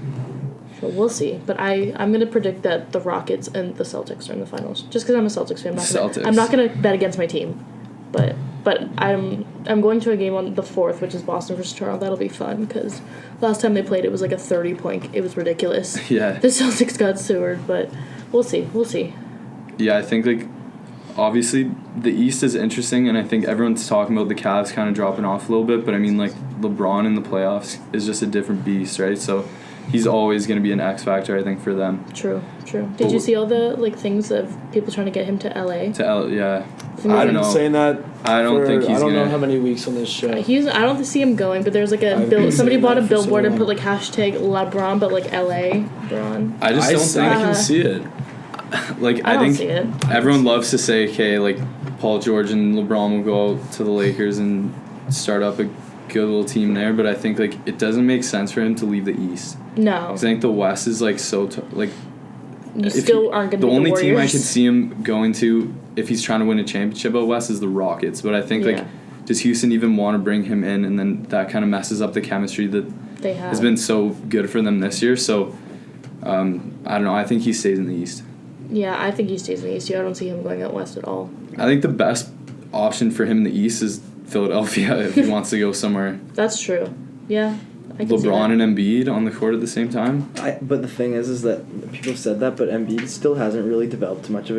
[SPEAKER 5] So we'll see. But I'm gonna predict that the Rockets and the Celtics are in the finals. Just because I'm a Celtics fan,
[SPEAKER 3] Celtics.
[SPEAKER 5] I'm not gonna bet against my team. But I'm going to a game on the 4th, which is Boston versus Toronto. That'll be fun because last time they played, it was like a 30-point. It was ridiculous.
[SPEAKER 3] Yeah.
[SPEAKER 5] The Celtics got sewered, but we'll see. We'll see.
[SPEAKER 3] Yeah, I think like obviously the East is interesting, and I think everyone's talking about the Cavs kind of dropping off a little bit, but I mean like LeBron in the playoffs is just a different beast, right? So he's always going to be an X factor, I think, for them.
[SPEAKER 5] True. Did you see all the like things of people trying to get him to LA?
[SPEAKER 3] Yeah,
[SPEAKER 5] Think
[SPEAKER 3] I
[SPEAKER 5] of
[SPEAKER 3] don't
[SPEAKER 5] him
[SPEAKER 3] know.
[SPEAKER 1] Saying that.
[SPEAKER 3] I don't think he's
[SPEAKER 1] I don't know
[SPEAKER 3] gonna-
[SPEAKER 1] how many weeks on this show.
[SPEAKER 5] I don't see him going, but there's like a
[SPEAKER 1] I've been
[SPEAKER 5] somebody
[SPEAKER 1] saying
[SPEAKER 5] bought a
[SPEAKER 1] that for so
[SPEAKER 5] billboard and put
[SPEAKER 1] long.
[SPEAKER 5] like hashtag LeBron, but like LA Bron.
[SPEAKER 3] I just don't think
[SPEAKER 1] I can see it.
[SPEAKER 3] like
[SPEAKER 5] I
[SPEAKER 3] I
[SPEAKER 5] don't
[SPEAKER 3] think
[SPEAKER 5] see it.
[SPEAKER 3] everyone loves to say, okay, like Paul George and LeBron will go out to the Lakers and start up a good little team there, but I think like it doesn't make sense for him to leave the East.
[SPEAKER 5] No,
[SPEAKER 3] 'Cause I think the West is like so like
[SPEAKER 5] you
[SPEAKER 3] if
[SPEAKER 5] still
[SPEAKER 3] he-
[SPEAKER 5] aren't going to
[SPEAKER 3] the
[SPEAKER 5] be
[SPEAKER 3] only
[SPEAKER 5] the
[SPEAKER 3] team I
[SPEAKER 5] Warriors.
[SPEAKER 3] could see him going to if he's trying to win a championship out West is the Rockets, but I think
[SPEAKER 5] Yeah.
[SPEAKER 3] like does Houston even want to bring him in, and then that kind of messes up the chemistry that
[SPEAKER 5] They have.
[SPEAKER 3] has been so good for them this year. So I don't know. I think he stays in the East.
[SPEAKER 5] Yeah, I think he stays in the East. I don't see him going out West at all.
[SPEAKER 3] I think the best option for him in the East is Philadelphia if he wants to go somewhere.
[SPEAKER 5] That's true. Yeah, I can see
[SPEAKER 3] LeBron
[SPEAKER 5] that.
[SPEAKER 3] and Embiid on the court at the same time.
[SPEAKER 4] But the thing is that people have said that, but Embiid still hasn't really developed much of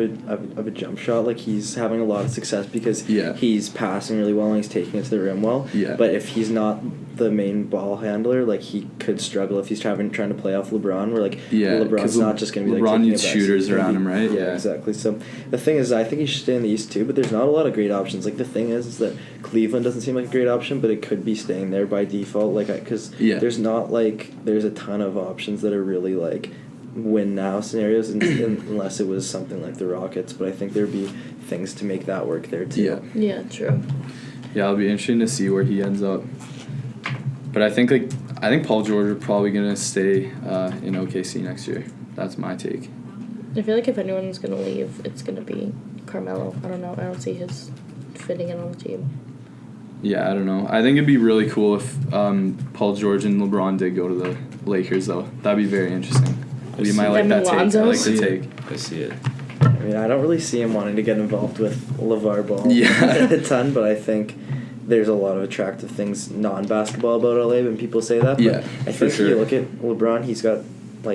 [SPEAKER 4] a jump shot. Like he's having a lot of success because
[SPEAKER 3] Yeah.
[SPEAKER 4] he's passing really well and he's taking it to the rim well.
[SPEAKER 3] Yeah.
[SPEAKER 4] But if he's not the main ball handler, like he could struggle if he's trying to play off LeBron. Where like
[SPEAKER 3] Yeah,
[SPEAKER 4] LeBron's
[SPEAKER 3] 'cause
[SPEAKER 4] not just going to be like
[SPEAKER 3] LeBron
[SPEAKER 4] taking
[SPEAKER 3] needs
[SPEAKER 4] it back,
[SPEAKER 3] shooters
[SPEAKER 4] he's gonna
[SPEAKER 3] around
[SPEAKER 4] be-
[SPEAKER 3] him, right?
[SPEAKER 4] Yeah,
[SPEAKER 3] Yeah.
[SPEAKER 4] exactly. So the thing is, I think he should stay in the East too. But there's not a lot of great options. Like the thing is that Cleveland doesn't seem like a great option, but it could be staying there by default. Like because
[SPEAKER 3] Yeah.
[SPEAKER 4] there's not like there's a ton of options that are really like win now scenarios unless it was something like the Rockets, but I think there'd be things to make that work there too.
[SPEAKER 3] Yeah.
[SPEAKER 5] Yeah, true.
[SPEAKER 3] Yeah, it'll be interesting to see where he ends up. But I think Paul George is probably gonna stay in OKC next year. That's my take.
[SPEAKER 5] I feel like if anyone's going to leave, it's going to be Carmelo. I don't know. I don't see his fitting in on the team.
[SPEAKER 3] Yeah, I don't know. I think it'd be really cool if Paul George and LeBron did go to the Lakers, though. That'd be very interesting. You might like
[SPEAKER 5] Them
[SPEAKER 3] that
[SPEAKER 5] and
[SPEAKER 3] take. I
[SPEAKER 5] Lonzo?
[SPEAKER 3] like the take.
[SPEAKER 1] I see it.
[SPEAKER 4] I mean, I don't really see him wanting to get involved with LeVar Ball
[SPEAKER 3] Yeah.
[SPEAKER 4] a ton, but I think there's a lot of attractive things non-basketball about LA when people say that. But
[SPEAKER 3] Yeah,
[SPEAKER 4] I
[SPEAKER 3] for
[SPEAKER 4] think
[SPEAKER 3] sure.
[SPEAKER 4] you look at LeBron, he's got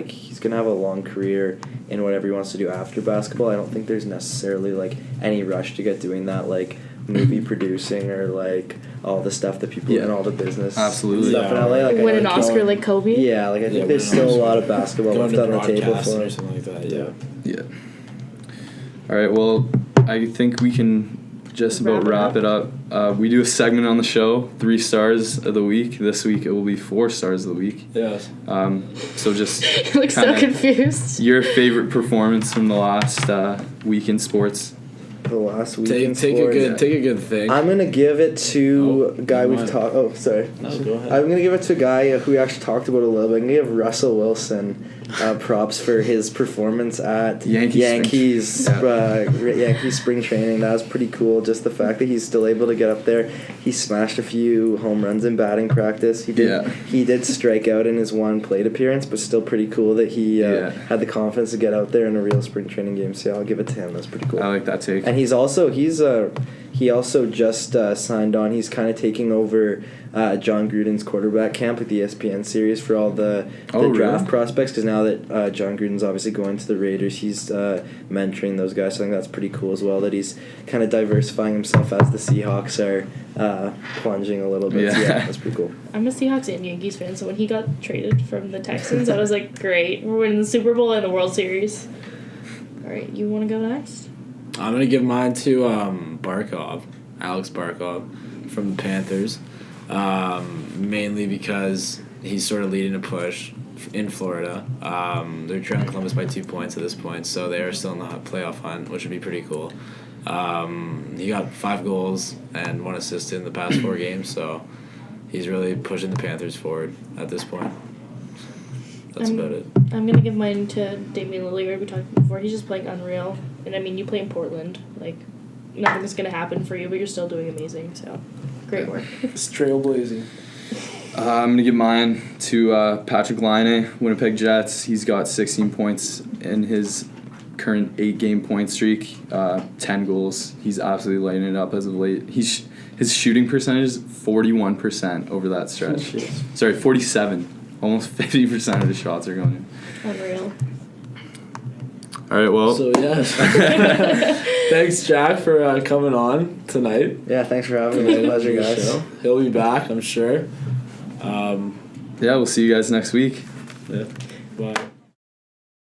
[SPEAKER 4] he's gonna have a long career in whatever he wants to do after basketball. I don't think there's necessarily any rush to get doing that movie producing or all the stuff that people and all the business
[SPEAKER 3] Absolutely.
[SPEAKER 4] stuff in
[SPEAKER 6] Yeah.
[SPEAKER 4] LA. I
[SPEAKER 5] Win
[SPEAKER 4] know
[SPEAKER 5] an
[SPEAKER 4] it's-
[SPEAKER 5] Oscar like Kobe.
[SPEAKER 4] Yeah, I think there's still a lot of basketball
[SPEAKER 6] Going
[SPEAKER 4] left
[SPEAKER 6] to
[SPEAKER 4] on the table
[SPEAKER 6] broadcasting
[SPEAKER 4] for
[SPEAKER 6] or something like that. Yeah.
[SPEAKER 3] Yeah. All right. Well, I think we can just about wrap it up. We do a segment on the show, 3 stars of the week. This week it will be 4 stars of the week.
[SPEAKER 6] Yes.
[SPEAKER 3] So just
[SPEAKER 5] You look so
[SPEAKER 3] kinda
[SPEAKER 5] confused.
[SPEAKER 3] your favorite performance from the last week in sports.
[SPEAKER 4] the last week.
[SPEAKER 6] Take
[SPEAKER 4] in
[SPEAKER 6] a
[SPEAKER 4] sports.
[SPEAKER 6] good thing.
[SPEAKER 4] I'm gonna give it to
[SPEAKER 6] Oh,
[SPEAKER 4] a guy
[SPEAKER 6] go
[SPEAKER 4] we've
[SPEAKER 6] on.
[SPEAKER 4] talked. Oh, sorry.
[SPEAKER 6] No, go ahead.
[SPEAKER 4] I'm gonna give it to a guy who we actually talked about a little bit. I'm gonna give Russell Wilson props for his performance at
[SPEAKER 3] Yankees
[SPEAKER 4] spring training. That was pretty cool. Just the fact that he's still able to get up there. He smashed a few home runs in batting practice. He did strike out in his one plate appearance, but still pretty cool that he had the confidence to get out there in a real spring training game. So I'll give it to him. That's pretty cool.
[SPEAKER 3] I like that take.
[SPEAKER 4] And he also just signed on. He's kind of taking over John Gruden's quarterback camp with the ESPN series for all the draft prospects. Because now that John Gruden's obviously going to the Raiders, he's mentoring those guys. So I think that's pretty cool as well. That he's kind of diversifying himself as the Seahawks are plunging a little bit.
[SPEAKER 3] Yeah.
[SPEAKER 4] So yeah, that's pretty cool.
[SPEAKER 5] I'm a Seahawks and Yankees fan, so when he got traded from the Texans, I was like, great, we're winning the Super Bowl and the World Series. All right, you want to go next?
[SPEAKER 6] I'm gonna give mine to Alex Barkov from the Panthers, mainly because he's sort of leading a push in Florida. They're trailing Columbus by 2 points at this point, so they are still in the playoff hunt, which would be pretty cool. He got 5 goals and 1 assist in the past 4 games, so he's really pushing the Panthers forward at this point. That's about it.
[SPEAKER 5] I'm going to give mine to Damian Lillard. We talked before. He's just playing unreal. And, I mean, you play in Portland. Nothing is going to happen for you, but you're still doing amazing. So, great work.
[SPEAKER 1] It's trailblazing.
[SPEAKER 3] I'm going to give mine to Patrick Laine, Winnipeg Jets. He's got 16 points in his current 8-game point streak, 10 goals. He's absolutely lighting it up as of late. His shooting percentage is 41% over that stretch. Sorry, 47. Almost 50% of the shots are going in.
[SPEAKER 5] Unreal.
[SPEAKER 3] All right, well.
[SPEAKER 1] So, yes. Thanks, Jack, for coming on tonight.
[SPEAKER 4] Yeah, thanks for having me. It's a pleasure, guys.
[SPEAKER 1] Show. He'll be back, I'm sure.
[SPEAKER 3] Yeah, we'll see you guys next week.
[SPEAKER 1] Yeah. Bye.